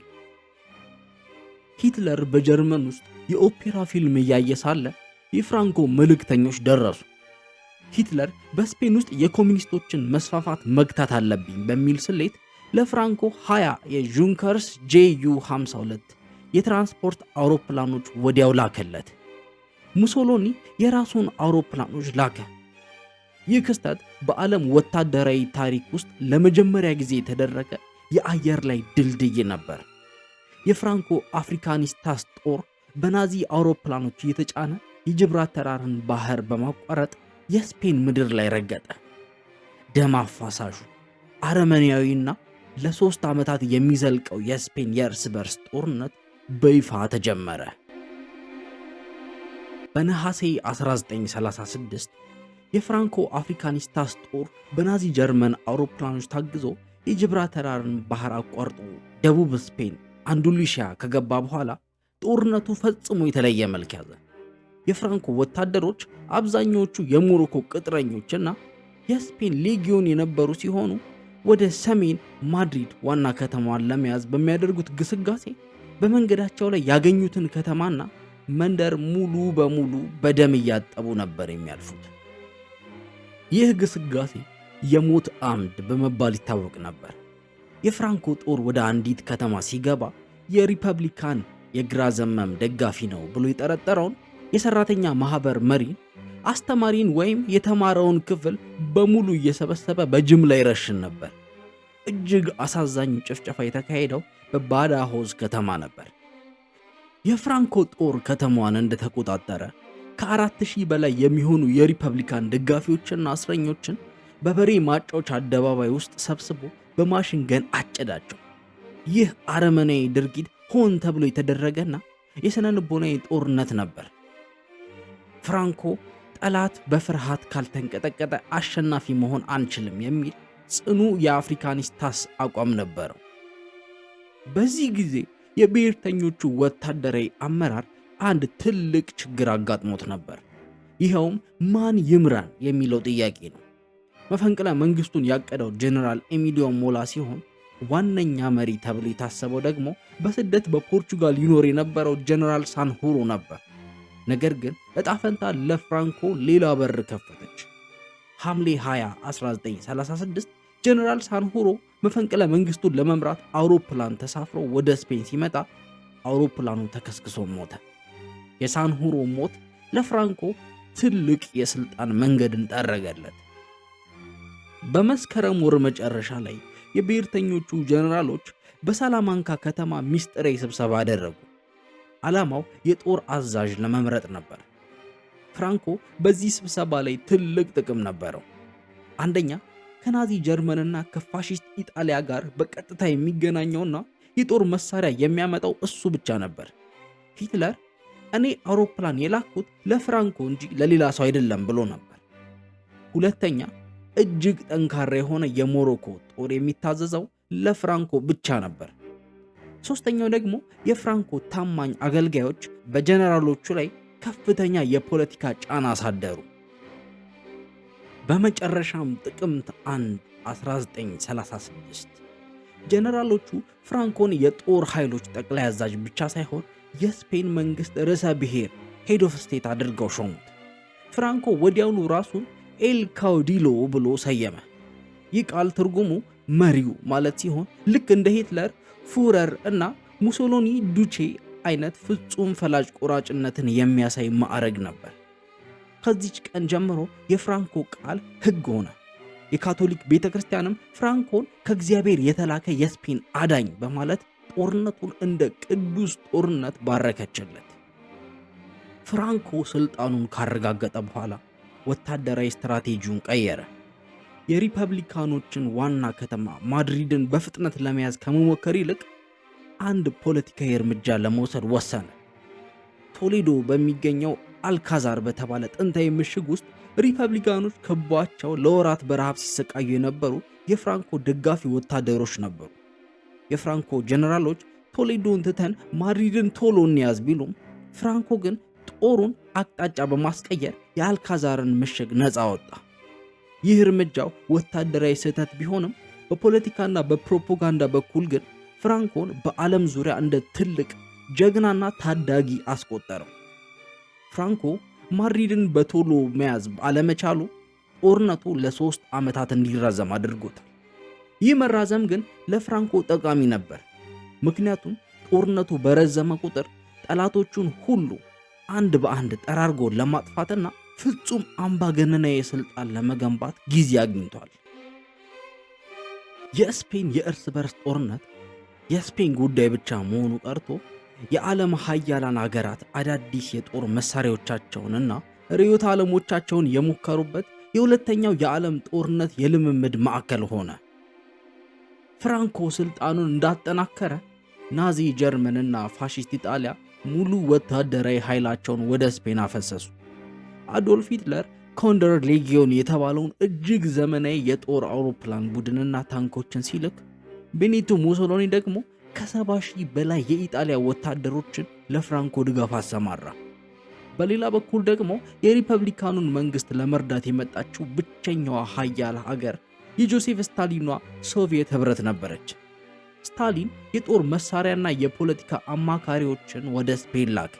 ሂትለር በጀርመን ውስጥ የኦፔራ ፊልም እያየ ሳለ የፍራንኮ መልእክተኞች ደረሱ። ሂትለር በስፔን ውስጥ የኮሚኒስቶችን መስፋፋት መግታት አለብኝ በሚል ስሌት ለፍራንኮ 20 የጁንከርስ JU-52 የትራንስፖርት አውሮፕላኖች ወዲያው ላከለት። ሙሶሎኒ የራሱን አውሮፕላኖች ላከ። ይህ ክስተት በዓለም ወታደራዊ ታሪክ ውስጥ ለመጀመሪያ ጊዜ የተደረገ የአየር ላይ ድልድይ ነበር። የፍራንኮ አፍሪካኒስታስ ጦር በናዚ አውሮፕላኖች እየተጫነ የጅብራተራርን ባህር በማቋረጥ የስፔን ምድር ላይ ረገጠ። ደም አፋሳሹ አረመኔያዊና ለ3 ዓመታት የሚዘልቀው የስፔን የእርስ በርስ ጦርነት በይፋ ተጀመረ። በነሐሴ 1936 የፍራንኮ አፍሪካኒስታስ ጦር በናዚ ጀርመን አውሮፕላኖች ታግዞ የጅብራተራርን ባህር አቋርጦ ደቡብ ስፔን አንዱሊሺያ ከገባ በኋላ ጦርነቱ ፈጽሞ የተለየ መልክ ያዘ። የፍራንኮ ወታደሮች አብዛኞቹ የሞሮኮ ቅጥረኞችና የስፔን ሌጊዮን የነበሩ ሲሆኑ ወደ ሰሜን ማድሪድ ዋና ከተማዋን ለመያዝ በሚያደርጉት ግስጋሴ በመንገዳቸው ላይ ያገኙትን ከተማና መንደር ሙሉ በሙሉ በደም እያጠቡ ነበር የሚያልፉት። ይህ ግስጋሴ የሞት አምድ በመባል ይታወቅ ነበር። የፍራንኮ ጦር ወደ አንዲት ከተማ ሲገባ የሪፐብሊካን የግራ ዘመም ደጋፊ ነው ብሎ የጠረጠረውን የሰራተኛ ማህበር መሪ፣ አስተማሪን ወይም የተማረውን ክፍል በሙሉ እየሰበሰበ በጅምላ ይረሽን ነበር። እጅግ አሳዛኙ ጭፍጨፋ የተካሄደው በባዳሆዝ ከተማ ነበር። የፍራንኮ ጦር ከተማዋን እንደተቆጣጠረ ከ4000 በላይ የሚሆኑ የሪፐብሊካን ደጋፊዎችና እስረኞችን በበሬ ማጫዎች አደባባይ ውስጥ ሰብስቦ በማሽን ገን አጨዳቸው። ይህ አረመኔያዊ ድርጊት ሆን ተብሎ የተደረገና የሥነ ልቦናዊ ጦርነት ነበር። ፍራንኮ ጠላት በፍርሃት ካልተንቀጠቀጠ አሸናፊ መሆን አንችልም የሚል ጽኑ የአፍሪካኒስታስ አቋም ነበረው። በዚህ ጊዜ የብሔርተኞቹ ወታደራዊ አመራር አንድ ትልቅ ችግር አጋጥሞት ነበር። ይኸውም ማን ይምራን የሚለው ጥያቄ ነው። መፈንቅለ መንግስቱን ያቀደው ጀነራል ኤሚሊዮ ሞላ ሲሆን ዋነኛ መሪ ተብሎ የታሰበው ደግሞ በስደት በፖርቹጋል ይኖር የነበረው ጀነራል ሳንሁሮ ነበር። ነገር ግን እጣ ፈንታ ለፍራንኮ ሌላ በር ከፈተች። ሐምሌ 20 1936 ጀነራል ሳንሁሮ መፈንቅለ መንግስቱን ለመምራት አውሮፕላን ተሳፍሮ ወደ ስፔን ሲመጣ አውሮፕላኑ ተከስክሶ ሞተ። የሳንሁሮ ሞት ለፍራንኮ ትልቅ የስልጣን መንገድን ጠረገለት። በመስከረም ወር መጨረሻ ላይ የብሔርተኞቹ ጀነራሎች በሳላማንካ ከተማ ሚስጥራዊ ስብሰባ አደረጉ። ዓላማው የጦር አዛዥ ለመምረጥ ነበር። ፍራንኮ በዚህ ስብሰባ ላይ ትልቅ ጥቅም ነበረው። አንደኛ፣ ከናዚ ጀርመንና ከፋሺስት ኢጣሊያ ጋር በቀጥታ የሚገናኘውና የጦር መሳሪያ የሚያመጣው እሱ ብቻ ነበር። ሂትለር እኔ አውሮፕላን የላኩት ለፍራንኮ እንጂ ለሌላ ሰው አይደለም ብሎ ነበር። ሁለተኛ፣ እጅግ ጠንካራ የሆነ የሞሮኮ ጦር የሚታዘዘው ለፍራንኮ ብቻ ነበር። ሶስተኛው ደግሞ የፍራንኮ ታማኝ አገልጋዮች በጀነራሎቹ ላይ ከፍተኛ የፖለቲካ ጫና አሳደሩ። በመጨረሻም ጥቅምት 1 1936 ጀነራሎቹ ፍራንኮን የጦር ኃይሎች ጠቅላይ አዛዥ ብቻ ሳይሆን የስፔን መንግስት ርዕሰ ብሔር ሄድ ኦፍ ስቴት አድርገው ሾሙት። ፍራንኮ ወዲያውኑ ራሱን ኤል ካውዲሎ ብሎ ሰየመ። ይህ ቃል ትርጉሙ መሪው ማለት ሲሆን ልክ እንደ ሂትለር ፉረር እና ሙሶሎኒ ዱቼ አይነት ፍጹም ፈላጭ ቆራጭነትን የሚያሳይ ማዕረግ ነበር። ከዚች ቀን ጀምሮ የፍራንኮ ቃል ሕግ ሆነ። የካቶሊክ ቤተክርስቲያንም ፍራንኮን ከእግዚአብሔር የተላከ የስፔን አዳኝ በማለት ጦርነቱን እንደ ቅዱስ ጦርነት ባረከችለት። ፍራንኮ ስልጣኑን ካረጋገጠ በኋላ ወታደራዊ ስትራቴጂውን ቀየረ። የሪፐብሊካኖችን ዋና ከተማ ማድሪድን በፍጥነት ለመያዝ ከመሞከር ይልቅ አንድ ፖለቲካዊ እርምጃ ለመውሰድ ወሰነ። ቶሌዶ በሚገኘው አልካዛር በተባለ ጥንታዊ ምሽግ ውስጥ ሪፐብሊካኖች ከቧቸው ለወራት በረሃብ ሲሰቃዩ የነበሩ የፍራንኮ ደጋፊ ወታደሮች ነበሩ። የፍራንኮ ጀነራሎች ቶሌዶን ትተን ማድሪድን ቶሎ እንያዝ ቢሉም ፍራንኮ ግን ጦሩን አቅጣጫ በማስቀየር የአልካዛርን ምሽግ ነፃ አወጣ። ይህ እርምጃው ወታደራዊ ስህተት ቢሆንም በፖለቲካና በፕሮፓጋንዳ በኩል ግን ፍራንኮን በዓለም ዙሪያ እንደ ትልቅ ጀግናና ታዳጊ አስቆጠረው። ፍራንኮ ማድሪድን በቶሎ መያዝ ባለመቻሉ ጦርነቱ ለ3 ዓመታት እንዲራዘም አድርጎታል። ይህ መራዘም ግን ለፍራንኮ ጠቃሚ ነበር። ምክንያቱም ጦርነቱ በረዘመ ቁጥር ጠላቶቹን ሁሉ አንድ በአንድ ጠራርጎ ለማጥፋትና ፍጹም አምባገነናዊ ስልጣን ለመገንባት ጊዜ አግኝቷል። የስፔን የእርስ በርስ ጦርነት የስፔን ጉዳይ ብቻ መሆኑ ቀርቶ የዓለም ሀያላን ሀገራት አዳዲስ የጦር መሳሪያዎቻቸውንና ርዕዮተ ዓለሞቻቸውን የሞከሩበት የሁለተኛው የዓለም ጦርነት የልምምድ ማዕከል ሆነ። ፍራንኮ ስልጣኑን እንዳጠናከረ ናዚ ጀርመንና ፋሺስት ኢጣሊያ ሙሉ ወታደራዊ ኃይላቸውን ወደ ስፔን አፈሰሱ። አዶልፍ ሂትለር ኮንደር ሌጊዮን የተባለውን እጅግ ዘመናዊ የጦር አውሮፕላን ቡድንና ታንኮችን ሲልክ፣ ቤኒቶ ሙሶሎኒ ደግሞ ከ70,000 በላይ የኢጣሊያ ወታደሮችን ለፍራንኮ ድጋፍ አሰማራ። በሌላ በኩል ደግሞ የሪፐብሊካኑን መንግስት ለመርዳት የመጣችው ብቸኛዋ ሀያል ሀገር የጆሴፍ ስታሊኗ ሶቪየት ህብረት ነበረች። ስታሊን የጦር መሳሪያና የፖለቲካ አማካሪዎችን ወደ ስፔን ላከ።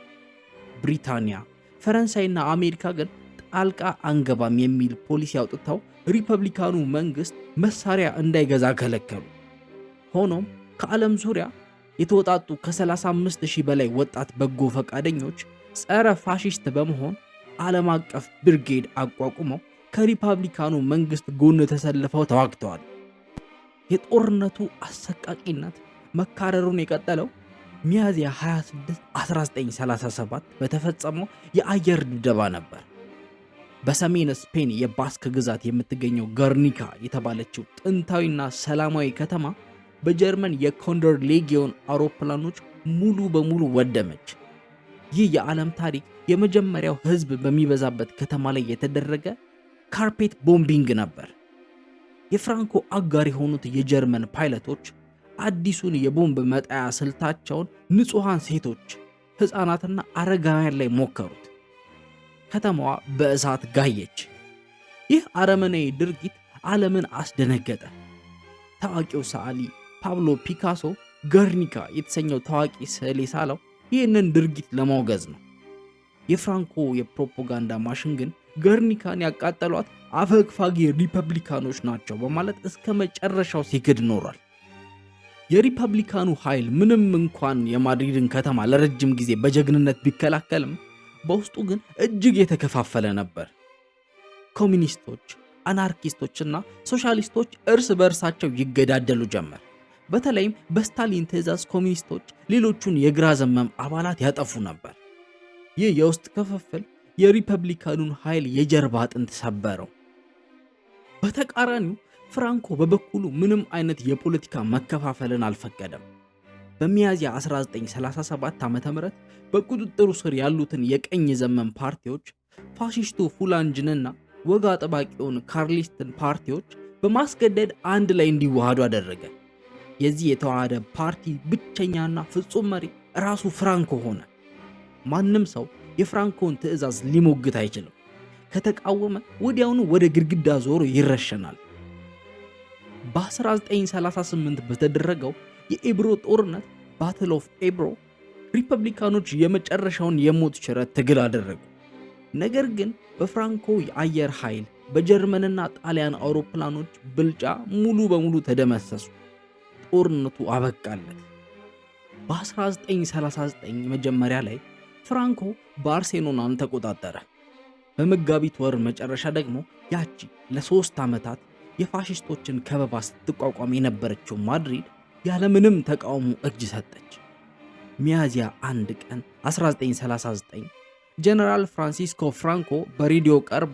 ብሪታንያ፣ ፈረንሳይና አሜሪካ ግን ጣልቃ አንገባም የሚል ፖሊሲ አውጥተው ሪፐብሊካኑ መንግስት መሳሪያ እንዳይገዛ ከለከሉ። ሆኖም ከዓለም ዙሪያ የተወጣጡ ከ35,000 በላይ ወጣት በጎ ፈቃደኞች ጸረ ፋሺስት በመሆን ዓለም አቀፍ ብርጌድ አቋቁመው ከሪፐብሊካኑ መንግስት ጎን ተሰልፈው ተዋግተዋል። የጦርነቱ አሰቃቂነት መካረሩን የቀጠለው ሚያዝያ 26 1937 በተፈጸመው የአየር ድብደባ ነበር። በሰሜን ስፔን የባስክ ግዛት የምትገኘው ገርኒካ የተባለችው ጥንታዊና ሰላማዊ ከተማ በጀርመን የኮንደር ሌጊዮን አውሮፕላኖች ሙሉ በሙሉ ወደመች። ይህ የዓለም ታሪክ የመጀመሪያው ህዝብ በሚበዛበት ከተማ ላይ የተደረገ ካርፔት ቦምቢንግ ነበር። የፍራንኮ አጋር የሆኑት የጀርመን ፓይለቶች አዲሱን የቦምብ መጣያ ስልታቸውን ንጹሃን ሴቶች፣ ሕፃናትና አረጋውያን ላይ ሞከሩት። ከተማዋ በእሳት ጋየች። ይህ አረመናዊ ድርጊት ዓለምን አስደነገጠ። ታዋቂው ሰዓሊ ፓብሎ ፒካሶ ገርኒካ የተሰኘው ታዋቂ ስዕል የሳለው ይህንን ድርጊት ለማውገዝ ነው። የፍራንኮ የፕሮፓጋንዳ ማሽን ግን ገርኒካን ያቃጠሏት አፈግፋጊ ሪፐብሊካኖች ናቸው በማለት እስከ መጨረሻው ሲክድ ኖሯል። የሪፐብሊካኑ ኃይል ምንም እንኳን የማድሪድን ከተማ ለረጅም ጊዜ በጀግንነት ቢከላከልም በውስጡ ግን እጅግ የተከፋፈለ ነበር። ኮሚኒስቶች፣ አናርኪስቶችና ሶሻሊስቶች እርስ በእርሳቸው ይገዳደሉ ጀመር። በተለይም በስታሊን ትዕዛዝ ኮሚኒስቶች ሌሎቹን የግራ ዘመም አባላት ያጠፉ ነበር። ይህ የውስጥ ክፍፍል የሪፐብሊካኑን ኃይል የጀርባ አጥንት ሰበረው። በተቃራኒው ፍራንኮ በበኩሉ ምንም አይነት የፖለቲካ መከፋፈልን አልፈቀደም። በሚያዝያ 1937 ዓ.ም በቁጥጥሩ ስር ያሉትን የቀኝ ዘመም ፓርቲዎች ፋሺስቱ ፉላንጅንና ወግ አጥባቂውን ካርሊስትን ፓርቲዎች በማስገደድ አንድ ላይ እንዲዋሃዱ አደረገ። የዚህ የተዋሃደ ፓርቲ ብቸኛና ፍጹም መሪ ራሱ ፍራንኮ ሆነ። ማንም ሰው የፍራንኮን ትዕዛዝ ሊሞግት አይችልም። ከተቃወመ ወዲያውኑ ወደ ግድግዳ ዞሮ ይረሸናል። በ1938 በተደረገው የኤብሮ ጦርነት ባትል ኦፍ ኤብሮ ሪፐብሊካኖች የመጨረሻውን የሞት ሽረት ትግል አደረጉ። ነገር ግን በፍራንኮ የአየር ኃይል በጀርመንና ጣሊያን አውሮፕላኖች ብልጫ ሙሉ በሙሉ ተደመሰሱ። ጦርነቱ አበቃለት። በ1939 መጀመሪያ ላይ ፍራንኮ ባርሴሎናን ተቆጣጠረ። በመጋቢት ወር መጨረሻ ደግሞ ያቺ ለ3 ዓመታት የፋሽስቶችን ከበባ ስትቋቋም የነበረችው ማድሪድ ያለምንም ተቃውሞ እጅ ሰጠች። ሚያዝያ 1 ቀን 1939 ጀነራል ፍራንሲስኮ ፍራንኮ በሬዲዮ ቀርቦ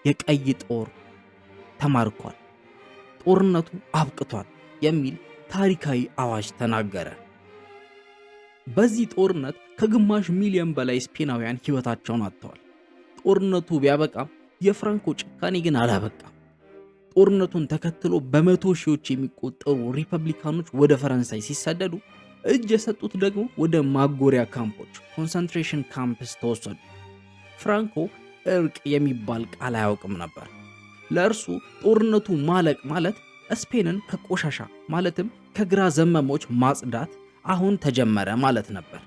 የቀይ ጦር ተማርኳል፣ ጦርነቱ አብቅቷል የሚል ታሪካዊ አዋጅ ተናገረ። በዚህ ጦርነት ከግማሽ ሚሊዮን በላይ ስፔናውያን ሕይወታቸውን አጥተዋል። ጦርነቱ ቢያበቃም የፍራንኮ ጭካኔ ግን አላበቃም። ጦርነቱን ተከትሎ በመቶ ሺዎች የሚቆጠሩ ሪፐብሊካኖች ወደ ፈረንሳይ ሲሰደዱ፣ እጅ የሰጡት ደግሞ ወደ ማጎሪያ ካምፖች ኮንሰንትሬሽን ካምፕስ ተወሰዱ። ፍራንኮ እርቅ የሚባል ቃል አያውቅም ነበር። ለእርሱ ጦርነቱ ማለቅ ማለት ስፔንን ከቆሻሻ ማለትም ከግራ ዘመሞች ማጽዳት አሁን ተጀመረ ማለት ነበር።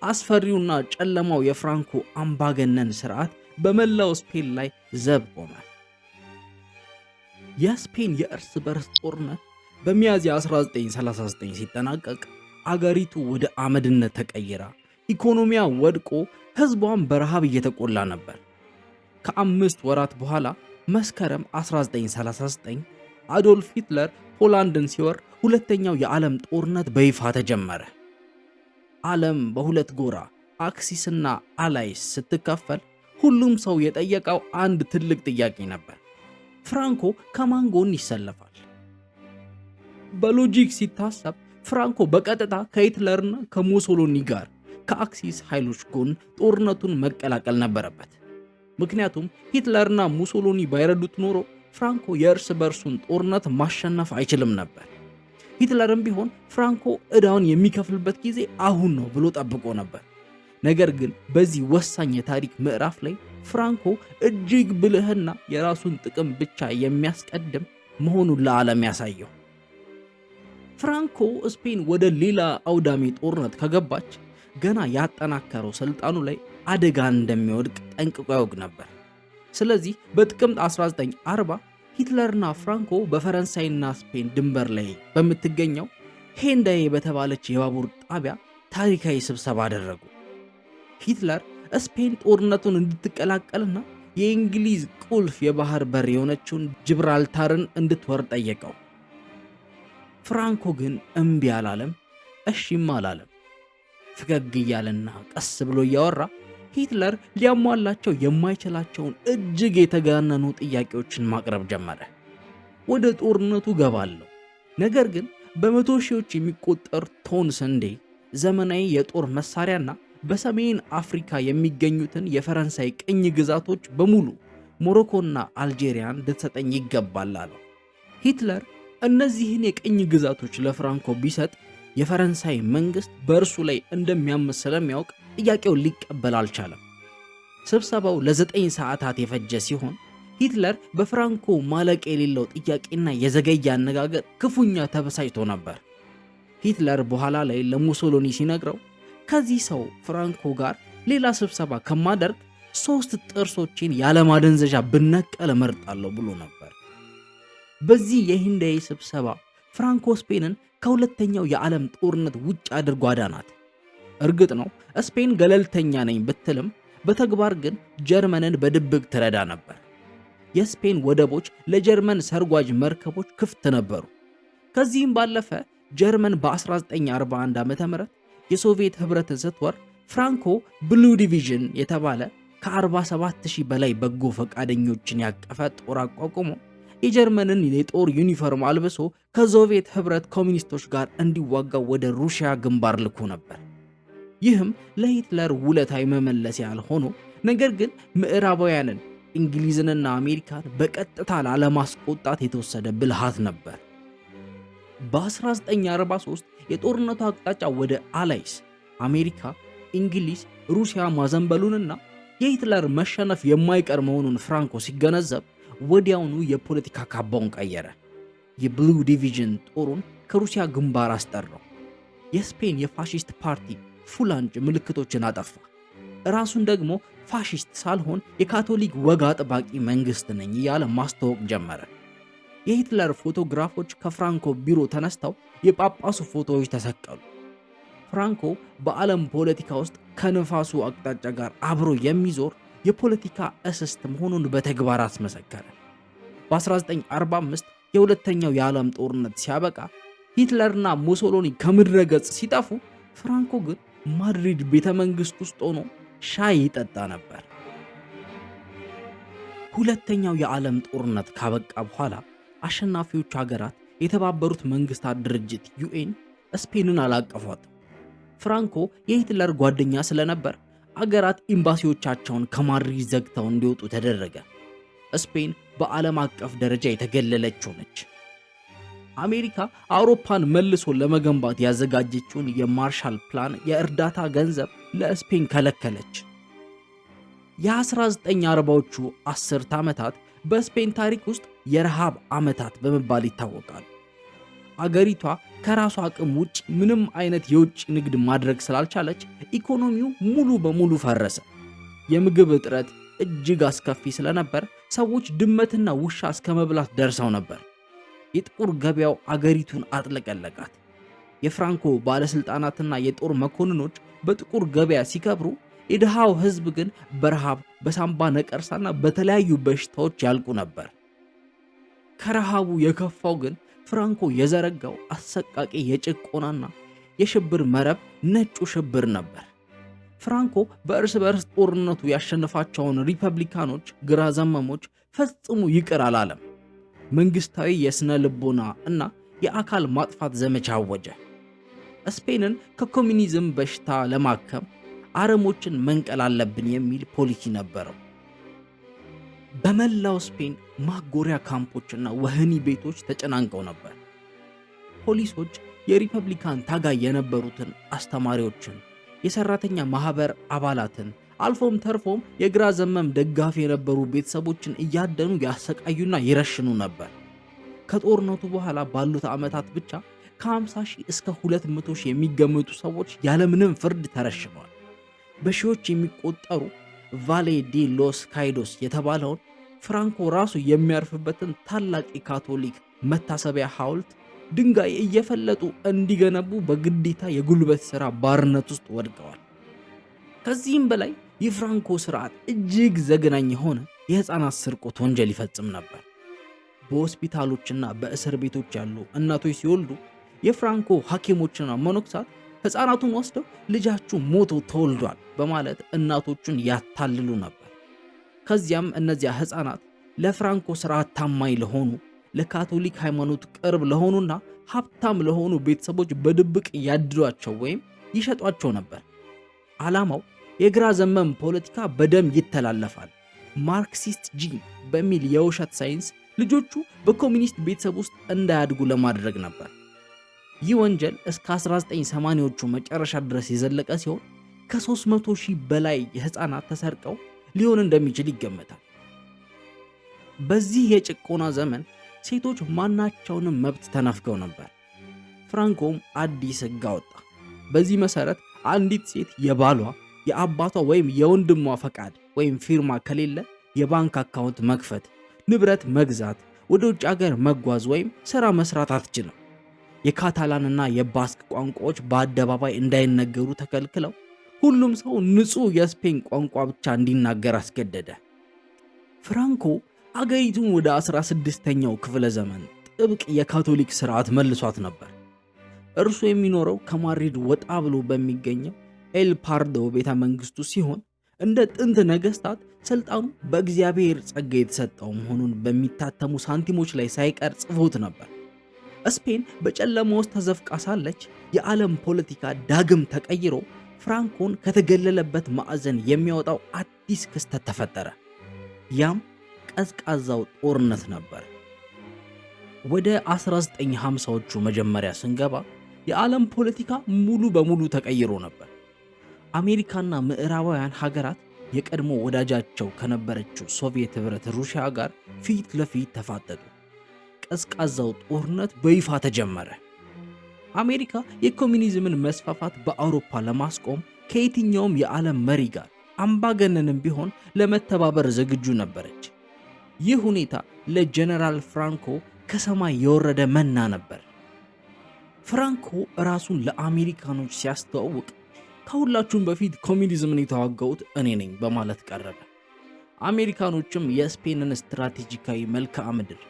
አስፈሪውና ጨለማው የፍራንኮ አምባገነን ስርዓት በመላው ስፔን ላይ ዘብ ቆመ። የስፔን የእርስ በርስ ጦርነት በሚያዝያ 1939 ሲጠናቀቅ አገሪቱ ወደ አመድነት ተቀይራ ኢኮኖሚያ ወድቆ ህዝቧን በረሃብ እየተቆላ ነበር። ከ5 ወራት በኋላ መስከረም 1939 አዶልፍ ሂትለር ፖላንድን ሲወር ሁለተኛው የዓለም ጦርነት በይፋ ተጀመረ። ዓለም በሁለት ጎራ አክሲስና አላይስ ስትከፈል ሁሉም ሰው የጠየቀው አንድ ትልቅ ጥያቄ ነበር። ፍራንኮ ከማን ጎን ይሰለፋል? በሎጂክ ሲታሰብ ፍራንኮ በቀጥታ ከሂትለርና ከሙሶሎኒ ጋር ከአክሲስ ኃይሎች ጎን ጦርነቱን መቀላቀል ነበረበት። ምክንያቱም ሂትለርና ሙሶሎኒ ባይረዱት ኖሮ ፍራንኮ የእርስ በርሱን ጦርነት ማሸነፍ አይችልም ነበር። ሂትለርም ቢሆን ፍራንኮ ዕዳውን የሚከፍልበት ጊዜ አሁን ነው ብሎ ጠብቆ ነበር። ነገር ግን በዚህ ወሳኝ የታሪክ ምዕራፍ ላይ ፍራንኮ እጅግ ብልህና የራሱን ጥቅም ብቻ የሚያስቀድም መሆኑን ለዓለም ያሳየው። ፍራንኮ ስፔን ወደ ሌላ አውዳሚ ጦርነት ከገባች ገና ያጠናከረው ስልጣኑ ላይ አደጋ እንደሚወድቅ ጠንቅቆ ያውቅ ነበር። ስለዚህ በጥቅምት 1940 ሂትለርና ፍራንኮ በፈረንሳይና ስፔን ድንበር ላይ በምትገኘው ሄንዳዬ በተባለች የባቡር ጣቢያ ታሪካዊ ስብሰባ አደረጉ። ሂትለር ስፔን ጦርነቱን እንድትቀላቀልና የእንግሊዝ ቁልፍ የባህር በር የሆነችውን ጅብራልታርን እንድትወር ጠየቀው። ፍራንኮ ግን እምቢ አላለም፣ እሺም አላለም። ፈገግ እያለና ቀስ ብሎ እያወራ ሂትለር ሊያሟላቸው የማይችላቸውን እጅግ የተጋነኑ ጥያቄዎችን ማቅረብ ጀመረ። ወደ ጦርነቱ ገባለሁ፣ ነገር ግን በመቶ ሺዎች የሚቆጠር ቶን ስንዴ፣ ዘመናዊ የጦር መሳሪያና በሰሜን አፍሪካ የሚገኙትን የፈረንሳይ ቅኝ ግዛቶች በሙሉ ሞሮኮና አልጄሪያን ልትሰጠኝ ይገባል አለው። ሂትለር እነዚህን የቅኝ ግዛቶች ለፍራንኮ ቢሰጥ የፈረንሳይ መንግስት በእርሱ ላይ እንደሚያምስ ስለሚያውቅ ጥያቄውን ሊቀበል አልቻለም። ስብሰባው ለ9 ሰዓታት የፈጀ ሲሆን ሂትለር በፍራንኮ ማለቅ የሌለው ጥያቄና የዘገየ አነጋገር ክፉኛ ተበሳጭቶ ነበር። ሂትለር በኋላ ላይ ለሙሶሎኒ ሲነግረው ከዚህ ሰው ፍራንኮ ጋር ሌላ ስብሰባ ከማደርግ 3 ጥርሶችን ያለማደንዘዣ ብነቀል እመርጣለሁ ብሎ ነበር። በዚህ የሂንዳዬ ስብሰባ ፍራንኮ ስፔንን ከሁለተኛው የዓለም ጦርነት ውጭ አድርጎ አዳናት። እርግጥ ነው ስፔን ገለልተኛ ነኝ ብትልም በተግባር ግን ጀርመንን በድብቅ ትረዳ ነበር። የስፔን ወደቦች ለጀርመን ሰርጓጅ መርከቦች ክፍት ነበሩ። ከዚህም ባለፈ ጀርመን በ1941 ዓ.ም የሶቪየት ህብረትን ስትወር ፍራንኮ ብሉ ዲቪዥን የተባለ ከ47,000 በላይ በጎ ፈቃደኞችን ያቀፈ ጦር አቋቁሞ የጀርመንን የጦር ዩኒፎርም አልብሶ ከሶቪየት ህብረት ኮሚኒስቶች ጋር እንዲዋጋ ወደ ሩሲያ ግንባር ልኮ ነበር። ይህም ለሂትለር ውለታ የመመለስ ያህል ሆኖ ነገር ግን ምዕራባውያንን እንግሊዝንና አሜሪካን በቀጥታ ላለማስቆጣት የተወሰደ ብልሃት ነበር። በ1943 የጦርነቱ አቅጣጫ ወደ አላይስ አሜሪካ፣ እንግሊዝ፣ ሩሲያ ማዘንበሉንና የሂትለር መሸነፍ የማይቀር መሆኑን ፍራንኮ ሲገነዘብ ወዲያውኑ የፖለቲካ ካባውን ቀየረ። የብሉ ዲቪዥን ጦሩን ከሩሲያ ግንባር አስጠራው። የስፔን የፋሺስት ፓርቲ ፉላንጅ ምልክቶችን አጠፋ። ራሱን ደግሞ ፋሺስት ሳልሆን የካቶሊክ ወግ አጥባቂ መንግስት ነኝ እያለ ማስተዋወቅ ጀመረ። የሂትለር ፎቶግራፎች ከፍራንኮ ቢሮ ተነስተው የጳጳሱ ፎቶዎች ተሰቀሉ። ፍራንኮ በዓለም ፖለቲካ ውስጥ ከንፋሱ አቅጣጫ ጋር አብሮ የሚዞር የፖለቲካ እስስት መሆኑን በተግባር አስመሰከረ። በ1945 የሁለተኛው የዓለም ጦርነት ሲያበቃ ሂትለርና ሙሶሎኒ ከምድረ ገጽ ሲጠፉ፣ ፍራንኮ ግን ማድሪድ ቤተ መንግሥት ውስጥ ሆኖ ሻይ ይጠጣ ነበር። ሁለተኛው የዓለም ጦርነት ካበቃ በኋላ አሸናፊዎቹ ሀገራት የተባበሩት መንግስታት ድርጅት ዩኤን ስፔንን አላቀፏትም። ፍራንኮ የሂትለር ጓደኛ ስለነበር አገራት ኤምባሲዎቻቸውን ከማድሪድ ዘግተው እንዲወጡ ተደረገ። ስፔን በዓለም አቀፍ ደረጃ የተገለለች ሆነች። አሜሪካ አውሮፓን መልሶ ለመገንባት ያዘጋጀችውን የማርሻል ፕላን የእርዳታ ገንዘብ ለስፔን ከለከለች። የ1940ዎቹ አስርት ዓመታት በስፔን ታሪክ ውስጥ የረሃብ ዓመታት በመባል ይታወቃሉ። አገሪቷ ከራሷ አቅም ውጭ ምንም አይነት የውጭ ንግድ ማድረግ ስላልቻለች ኢኮኖሚው ሙሉ በሙሉ ፈረሰ። የምግብ እጥረት እጅግ አስከፊ ስለነበር ሰዎች ድመትና ውሻ እስከ መብላት ደርሰው ነበር። የጥቁር ገበያው አገሪቱን አጥለቀለቃት። የፍራንኮ ባለስልጣናትና የጦር መኮንኖች በጥቁር ገበያ ሲከብሩ፣ የድሃው ህዝብ ግን በረሃብ በሳምባ ነቀርሳና በተለያዩ በሽታዎች ያልቁ ነበር። ከረሃቡ የከፋው ግን ፍራንኮ የዘረጋው አሰቃቂ የጭቆናና የሽብር መረብ ነጩ ሽብር ነበር። ፍራንኮ በእርስ በርስ ጦርነቱ ያሸነፋቸውን ሪፐብሊካኖች ግራ ዘመሞች ፈጽሞ ይቅር አላለም። መንግስታዊ የስነ ልቦና እና የአካል ማጥፋት ዘመቻ አወጀ። ስፔንን ከኮሚኒዝም በሽታ ለማከም አረሞችን መንቀል አለብን የሚል ፖሊሲ ነበረው። በመላው ስፔን ማጎሪያ ካምፖችና ወህኒ ቤቶች ተጨናንቀው ነበር። ፖሊሶች የሪፐብሊካን ታጋይ የነበሩትን አስተማሪዎችን፣ የሰራተኛ ማህበር አባላትን፣ አልፎም ተርፎም የግራ ዘመም ደጋፊ የነበሩ ቤተሰቦችን እያደኑ ያሰቃዩና ይረሽኑ ነበር። ከጦርነቱ በኋላ ባሉት ዓመታት ብቻ ከ50 ሺህ እስከ 200 ሺህ የሚገመቱ ሰዎች ያለምንም ፍርድ ተረሽነዋል። በሺዎች የሚቆጠሩ ቫሌ ዲ ሎስ ካይዶስ የተባለውን ፍራንኮ ራሱ የሚያርፍበትን ታላቅ የካቶሊክ መታሰቢያ ሐውልት ድንጋይ እየፈለጡ እንዲገነቡ በግዴታ የጉልበት ሥራ ባርነት ውስጥ ወድቀዋል። ከዚህም በላይ የፍራንኮ ስርዓት እጅግ ዘግናኝ የሆነ የሕፃናት ስርቆት ወንጀል ይፈጽም ነበር። በሆስፒታሎችና በእስር ቤቶች ያሉ እናቶች ሲወልዱ የፍራንኮ ሐኪሞችና መነኮሳት ሕፃናቱን ወስደው ልጃችሁ ሞቶ ተወልዷል በማለት እናቶቹን ያታልሉ ነበር። ከዚያም እነዚያ ሕፃናት ለፍራንኮ ስርዓት ታማኝ ለሆኑ፣ ለካቶሊክ ሃይማኖት ቅርብ ለሆኑና ሀብታም ለሆኑ ቤተሰቦች በድብቅ ያድሏቸው ወይም ይሸጧቸው ነበር። ዓላማው የግራ ዘመም ፖለቲካ በደም ይተላለፋል፣ ማርክሲስት ጂን በሚል የውሸት ሳይንስ ልጆቹ በኮሚኒስት ቤተሰብ ውስጥ እንዳያድጉ ለማድረግ ነበር። ይህ ወንጀል እስከ 1980ዎቹ መጨረሻ ድረስ የዘለቀ ሲሆን ከ300 ሺህ በላይ ሕፃናት ተሰርቀው ሊሆን እንደሚችል ይገመታል። በዚህ የጭቆና ዘመን ሴቶች ማናቸውንም መብት ተነፍገው ነበር። ፍራንኮም አዲስ ሕግ አወጣ። በዚህ መሰረት አንዲት ሴት የባሏ የአባቷ ወይም የወንድሟ ፈቃድ ወይም ፊርማ ከሌለ የባንክ አካውንት መክፈት፣ ንብረት መግዛት፣ ወደ ውጭ ሀገር መጓዝ ወይም ሥራ መስራት አትችልም። የካታላንና የባስክ ቋንቋዎች በአደባባይ እንዳይነገሩ ተከልክለው ሁሉም ሰው ንጹሕ የስፔን ቋንቋ ብቻ እንዲናገር አስገደደ። ፍራንኮ አገሪቱን ወደ 16ኛው ክፍለ ዘመን ጥብቅ የካቶሊክ ሥርዓት መልሷት ነበር። እርሱ የሚኖረው ከማድሪድ ወጣ ብሎ በሚገኘው ኤል ፓርዶ ቤተ መንግሥቱ ሲሆን እንደ ጥንት ነገሥታት ሥልጣኑ በእግዚአብሔር ጸጋ የተሰጠው መሆኑን በሚታተሙ ሳንቲሞች ላይ ሳይቀር ጽፎት ነበር። ስፔን በጨለማ ውስጥ ተዘፍቃ ሳለች የዓለም ፖለቲካ ዳግም ተቀይሮ ፍራንኮን ከተገለለበት ማዕዘን የሚያወጣው አዲስ ክስተት ተፈጠረ። ያም ቀዝቃዛው ጦርነት ነበር። ወደ 1950ዎቹ መጀመሪያ ስንገባ የዓለም ፖለቲካ ሙሉ በሙሉ ተቀይሮ ነበር። አሜሪካና ምዕራባውያን ሀገራት የቀድሞ ወዳጃቸው ከነበረችው ሶቪየት ኅብረት ሩሲያ ጋር ፊት ለፊት ተፋጠጡ። ቀዝቃዛው ጦርነት በይፋ ተጀመረ። አሜሪካ የኮሚኒዝምን መስፋፋት በአውሮፓ ለማስቆም ከየትኛውም የዓለም መሪ ጋር አምባገነንም ቢሆን ለመተባበር ዝግጁ ነበረች። ይህ ሁኔታ ለጀነራል ፍራንኮ ከሰማይ የወረደ መና ነበር። ፍራንኮ ራሱን ለአሜሪካኖች ሲያስተዋውቅ ከሁላችሁም በፊት ኮሚኒዝምን የተዋጋሁት እኔ ነኝ በማለት ቀረበ። አሜሪካኖችም የስፔንን ስትራቴጂካዊ መልክዓ ምድር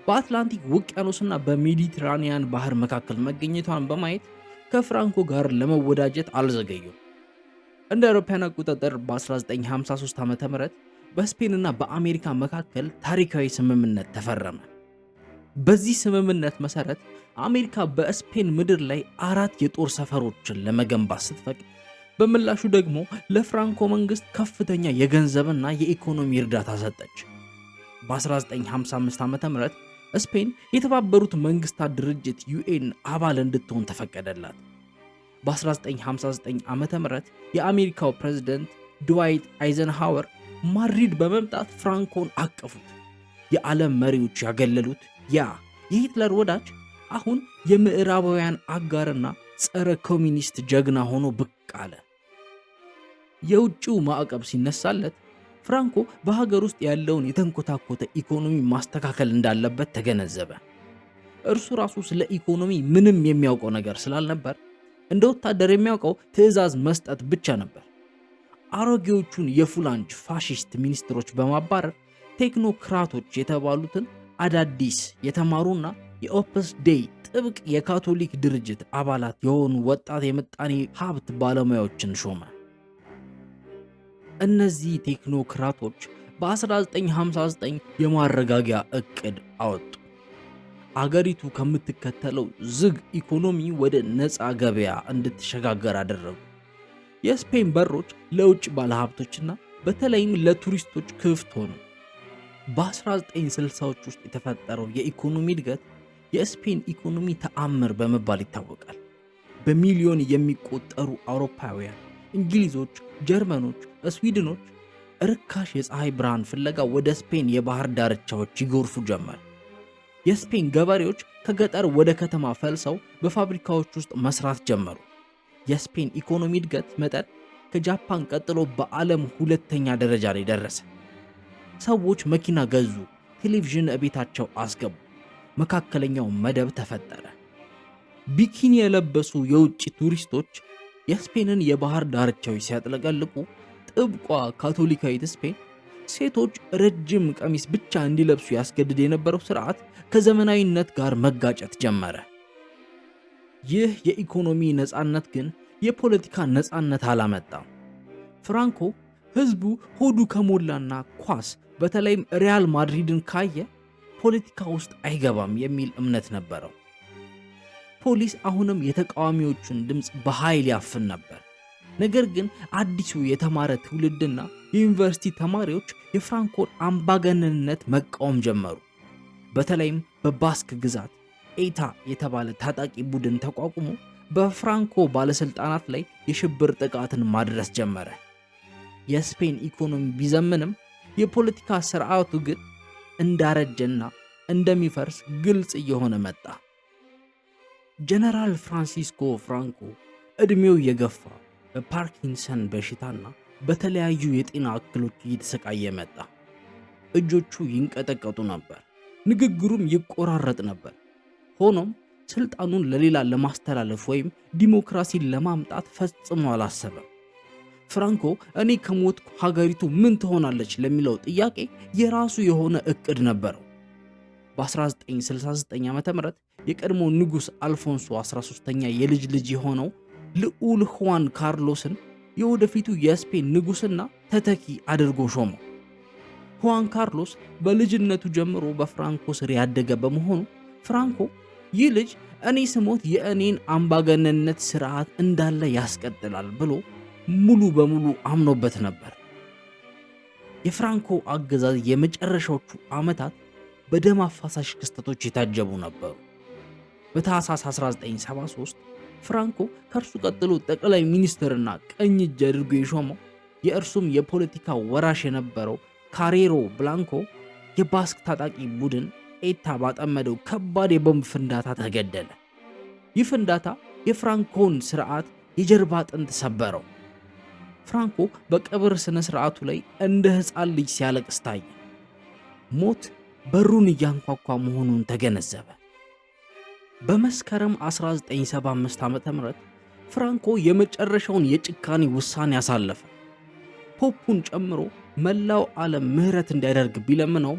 በአትላንቲክ ውቅያኖስና በሜዲትራኒያን ባህር መካከል መገኘቷን በማየት ከፍራንኮ ጋር ለመወዳጀት አልዘገዩም። እንደ አውሮፓውያን አቆጣጠር በ1953 ዓ.ም በስፔንና በአሜሪካ መካከል ታሪካዊ ስምምነት ተፈረመ። በዚህ ስምምነት መሰረት አሜሪካ በስፔን ምድር ላይ 4 የጦር ሰፈሮችን ለመገንባት ስትፈቅድ፣ በምላሹ ደግሞ ለፍራንኮ መንግስት ከፍተኛ የገንዘብና የኢኮኖሚ እርዳታ ሰጠች። በ1955 ዓ.ም ስፔን የተባበሩት መንግስታት ድርጅት ዩኤን አባል እንድትሆን ተፈቀደላት። በ1959 ዓ.ም የአሜሪካው ፕሬዝዳንት ድዋይት አይዘንሃወር ማድሪድ በመምጣት ፍራንኮን አቀፉት። የዓለም መሪዎች ያገለሉት ያ የሂትለር ወዳጅ አሁን የምዕራባውያን አጋርና ጸረ ኮሚኒስት ጀግና ሆኖ ብቅ አለ። የውጭው ማዕቀብ ሲነሳለት ፍራንኮ በሀገር ውስጥ ያለውን የተንኮታኮተ ኢኮኖሚ ማስተካከል እንዳለበት ተገነዘበ። እርሱ ራሱ ስለ ኢኮኖሚ ምንም የሚያውቀው ነገር ስላልነበር እንደ ወታደር የሚያውቀው ትዕዛዝ መስጠት ብቻ ነበር። አሮጌዎቹን የፉላንጅ ፋሺስት ሚኒስትሮች በማባረር ቴክኖክራቶች የተባሉትን አዳዲስ የተማሩና የኦፕስ ዴይ ጥብቅ የካቶሊክ ድርጅት አባላት የሆኑ ወጣት የምጣኔ ሀብት ባለሙያዎችን ሾመ። እነዚህ ቴክኖክራቶች በ1959 የማረጋጊያ ዕቅድ አወጡ። አገሪቱ ከምትከተለው ዝግ ኢኮኖሚ ወደ ነፃ ገበያ እንድትሸጋገር አደረጉ። የስፔን በሮች ለውጭ ባለሀብቶችና በተለይም ለቱሪስቶች ክፍት ሆኑ። በ1960ዎች ውስጥ የተፈጠረው የኢኮኖሚ እድገት የስፔን ኢኮኖሚ ተአምር በመባል ይታወቃል። በሚሊዮን የሚቆጠሩ አውሮፓውያን፣ እንግሊዞች፣ ጀርመኖች፣ ስዊድኖች ርካሽ የፀሐይ ብርሃን ፍለጋ ወደ ስፔን የባህር ዳርቻዎች ይጎርፉ ጀመር። የስፔን ገበሬዎች ከገጠር ወደ ከተማ ፈልሰው በፋብሪካዎች ውስጥ መስራት ጀመሩ። የስፔን ኢኮኖሚ እድገት መጠን ከጃፓን ቀጥሎ በዓለም ሁለተኛ ደረጃ ላይ ደረሰ። ሰዎች መኪና ገዙ፣ ቴሌቪዥን እቤታቸው አስገቡ። መካከለኛው መደብ ተፈጠረ። ቢኪኒ የለበሱ የውጭ ቱሪስቶች የስፔንን የባህር ዳርቻዎች ሲያጥለቀልቁ፣ ጥብቋ ካቶሊካዊት ስፔን ሴቶች ረጅም ቀሚስ ብቻ እንዲለብሱ ያስገድድ የነበረው ስርዓት ከዘመናዊነት ጋር መጋጨት ጀመረ። ይህ የኢኮኖሚ ነፃነት ግን የፖለቲካ ነፃነት አላመጣም። ፍራንኮ ህዝቡ ሆዱ ከሞላና ኳስ በተለይም ሪያል ማድሪድን ካየ ፖለቲካ ውስጥ አይገባም የሚል እምነት ነበረው። ፖሊስ አሁንም የተቃዋሚዎቹን ድምፅ በኃይል ያፍን ነበር። ነገር ግን አዲሱ የተማረ ትውልድና የዩኒቨርሲቲ ተማሪዎች የፍራንኮን አምባገነንነት መቃወም ጀመሩ። በተለይም በባስክ ግዛት ኤታ የተባለ ታጣቂ ቡድን ተቋቁሞ በፍራንኮ ባለስልጣናት ላይ የሽብር ጥቃትን ማድረስ ጀመረ። የስፔን ኢኮኖሚ ቢዘምንም የፖለቲካ ስርዓቱ ግን እንዳረጀና እንደሚፈርስ ግልጽ እየሆነ መጣ። ጀነራል ፍራንሲስኮ ፍራንኮ ዕድሜው የገፋ በፓርኪንሰን በሽታና በተለያዩ የጤና እክሎች እየተሰቃየ መጣ። እጆቹ ይንቀጠቀጡ ነበር፣ ንግግሩም ይቆራረጥ ነበር። ሆኖም ስልጣኑን ለሌላ ለማስተላለፍ ወይም ዲሞክራሲን ለማምጣት ፈጽሞ አላሰበም። ፍራንኮ እኔ ከሞትኩ ሀገሪቱ ምን ትሆናለች ለሚለው ጥያቄ የራሱ የሆነ እቅድ ነበረው። በ1969 ዓ.ም የቀድሞ ንጉሥ አልፎንሶ 13ኛ የልጅ ልጅ የሆነው ልዑል ሁዋን ካርሎስን የወደፊቱ የስፔን ንጉሥና ተተኪ አድርጎ ሾመው። ሁዋን ካርሎስ በልጅነቱ ጀምሮ በፍራንኮ ስር ያደገ በመሆኑ ፍራንኮ ይህ ልጅ እኔ ስሞት የእኔን አምባገነንነት ስርዓት እንዳለ ያስቀጥላል ብሎ ሙሉ በሙሉ አምኖበት ነበር። የፍራንኮ አገዛዝ የመጨረሻዎቹ ዓመታት በደም አፋሳሽ ክስተቶች የታጀቡ ነበሩ። በታህሳስ 1973 ፍራንኮ ከእርሱ ቀጥሎ ጠቅላይ ሚኒስትርና ቀኝ እጅ አድርጎ የሾመው የእርሱም የፖለቲካ ወራሽ የነበረው ካሬሮ ብላንኮ የባስክ ታጣቂ ቡድን ኤታ ባጠመደው ከባድ የቦምብ ፍንዳታ ተገደለ። ይህ ፍንዳታ የፍራንኮን ስርዓት የጀርባ አጥንት ሰበረው። ፍራንኮ በቀብር ስነ ስርዓቱ ላይ እንደ ሕፃን ልጅ ሲያለቅስ ታየ። ሞት በሩን እያንኳኳ መሆኑን ተገነዘበ። በመስከረም 1975 ዓ.ም ፍራንኮ የመጨረሻውን የጭካኔ ውሳኔ አሳለፈ። ፖፑን ጨምሮ መላው ዓለም ምህረት እንዲያደርግ ቢለምነው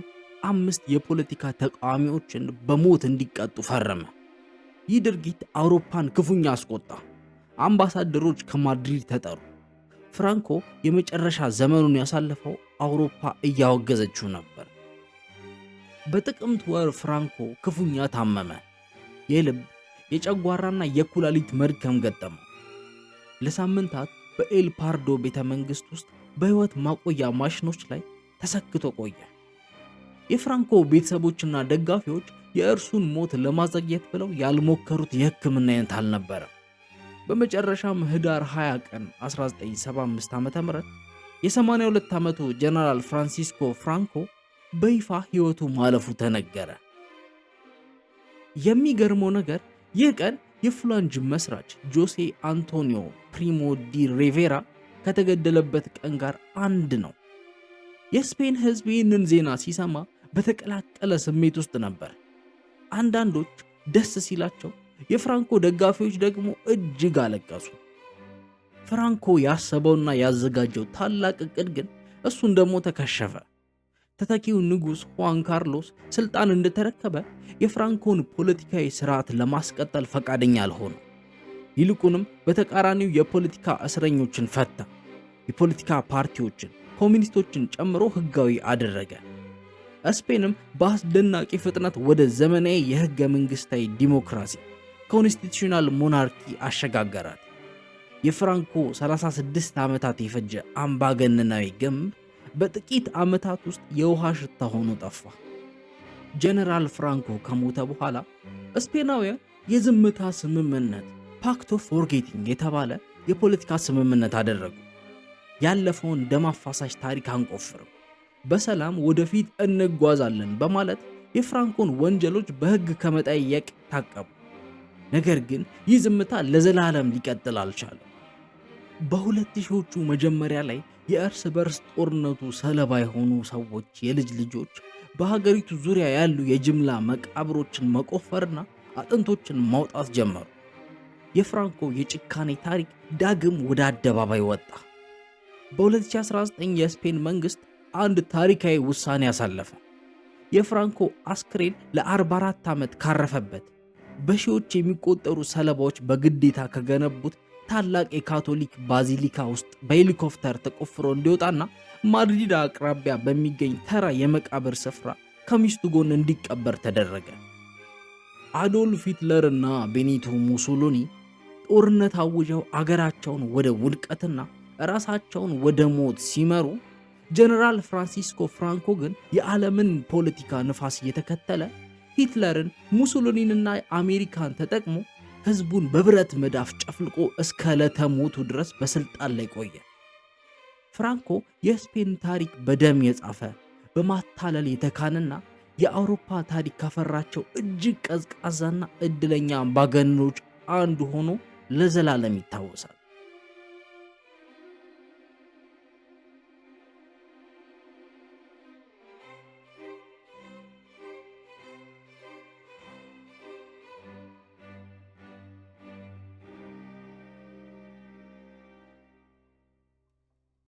5 የፖለቲካ ተቃዋሚዎችን በሞት እንዲቀጡ ፈረመ። ይህ ድርጊት አውሮፓን ክፉኛ አስቆጣ። አምባሳደሮች ከማድሪድ ተጠሩ። ፍራንኮ የመጨረሻ ዘመኑን ያሳለፈው አውሮፓ እያወገዘችው ነበር። በጥቅምት ወር ፍራንኮ ክፉኛ ታመመ። የልብ የጨጓራና የኩላሊት መድከም ገጠመው። ለሳምንታት በኤል ፓርዶ ቤተ መንግሥት ውስጥ በሕይወት ማቆያ ማሽኖች ላይ ተሰክቶ ቆየ። የፍራንኮ ቤተሰቦችና ደጋፊዎች የእርሱን ሞት ለማዘግየት ብለው ያልሞከሩት የሕክምና አይነት አልነበረም። በመጨረሻም ህዳር 20 ቀን 1975 ዓ.ም የ82 ዓመቱ ጀነራል ፍራንሲስኮ ፍራንኮ በይፋ ሕይወቱ ማለፉ ተነገረ። የሚገርመው ነገር ይህ ቀን የፍላንጅ መስራች ጆሴ አንቶኒዮ ፕሪሞ ዲ ሪቬራ ከተገደለበት ቀን ጋር አንድ ነው። የስፔን ሕዝብ ይህንን ዜና ሲሰማ በተቀላቀለ ስሜት ውስጥ ነበር። አንዳንዶች ደስ ሲላቸው፣ የፍራንኮ ደጋፊዎች ደግሞ እጅግ አለቀሱ። ፍራንኮ ያሰበውና ያዘጋጀው ታላቅ ዕቅድ ግን እሱ እንደሞተ ከሸፈ። ተተኪው ንጉሥ ሁዋን ካርሎስ ስልጣን እንደተረከበ የፍራንኮን ፖለቲካዊ ስርዓት ለማስቀጠል ፈቃደኛ አልሆነ። ይልቁንም በተቃራኒው የፖለቲካ እስረኞችን ፈታ። የፖለቲካ ፓርቲዎችን፣ ኮሚኒስቶችን ጨምሮ ህጋዊ አደረገ። ስፔንም በአስደናቂ ፍጥነት ወደ ዘመናዊ የህገ መንግስታዊ ዲሞክራሲ ኮንስቲቱሽናል ሞናርኪ አሸጋገራት። የፍራንኮ 36 ዓመታት የፈጀ አምባገነናዊ ግንብ በጥቂት ዓመታት ውስጥ የውሃ ሽታ ሆኖ ጠፋ። ጀነራል ፍራንኮ ከሞተ በኋላ ስፔናውያን የዝምታ ስምምነት ፓክት ኦፍ ፎርጌቲንግ የተባለ የፖለቲካ ስምምነት አደረጉ። ያለፈውን ደም አፋሳሽ ታሪክ አንቆፍርም፣ በሰላም ወደፊት እንጓዛለን በማለት የፍራንኮን ወንጀሎች በሕግ ከመጠየቅ ታቀቡ። ነገር ግን ይህ ዝምታ ለዘላለም ሊቀጥል አልቻለም። በ2000ዎቹ መጀመሪያ ላይ የእርስ በርስ ጦርነቱ ሰለባ የሆኑ ሰዎች የልጅ ልጆች በሀገሪቱ ዙሪያ ያሉ የጅምላ መቃብሮችን መቆፈርና አጥንቶችን ማውጣት ጀመሩ። የፍራንኮ የጭካኔ ታሪክ ዳግም ወደ አደባባይ ወጣ። በ2019 የስፔን መንግስት አንድ ታሪካዊ ውሳኔ አሳለፈ። የፍራንኮ አስክሬን ለ44 ዓመት ካረፈበት በሺዎች የሚቆጠሩ ሰለባዎች በግዴታ ከገነቡት ታላቅ የካቶሊክ ባዚሊካ ውስጥ በሄሊኮፕተር ተቆፍሮ እንዲወጣና ማድሪድ አቅራቢያ በሚገኝ ተራ የመቃብር ስፍራ ከሚስቱ ጎን እንዲቀበር ተደረገ። አዶልፍ ሂትለር እና ቤኒቶ ሙሶሎኒ ጦርነት አውጀው አገራቸውን ወደ ውድቀትና ራሳቸውን ወደ ሞት ሲመሩ፣ ጀነራል ፍራንሲስኮ ፍራንኮ ግን የዓለምን ፖለቲካ ንፋስ እየተከተለ ሂትለርን፣ ሙሶሎኒንና አሜሪካን ተጠቅሞ ህዝቡን በብረት መዳፍ ጨፍልቆ እስከ ዕለተ ሞቱ ድረስ በስልጣን ላይ ቆየ። ፍራንኮ የስፔን ታሪክ በደም የጻፈ በማታለል የተካነና የአውሮፓ ታሪክ ካፈራቸው እጅግ ቀዝቃዛና እድለኛ አምባገነኖች አንዱ ሆኖ ለዘላለም ይታወሳል።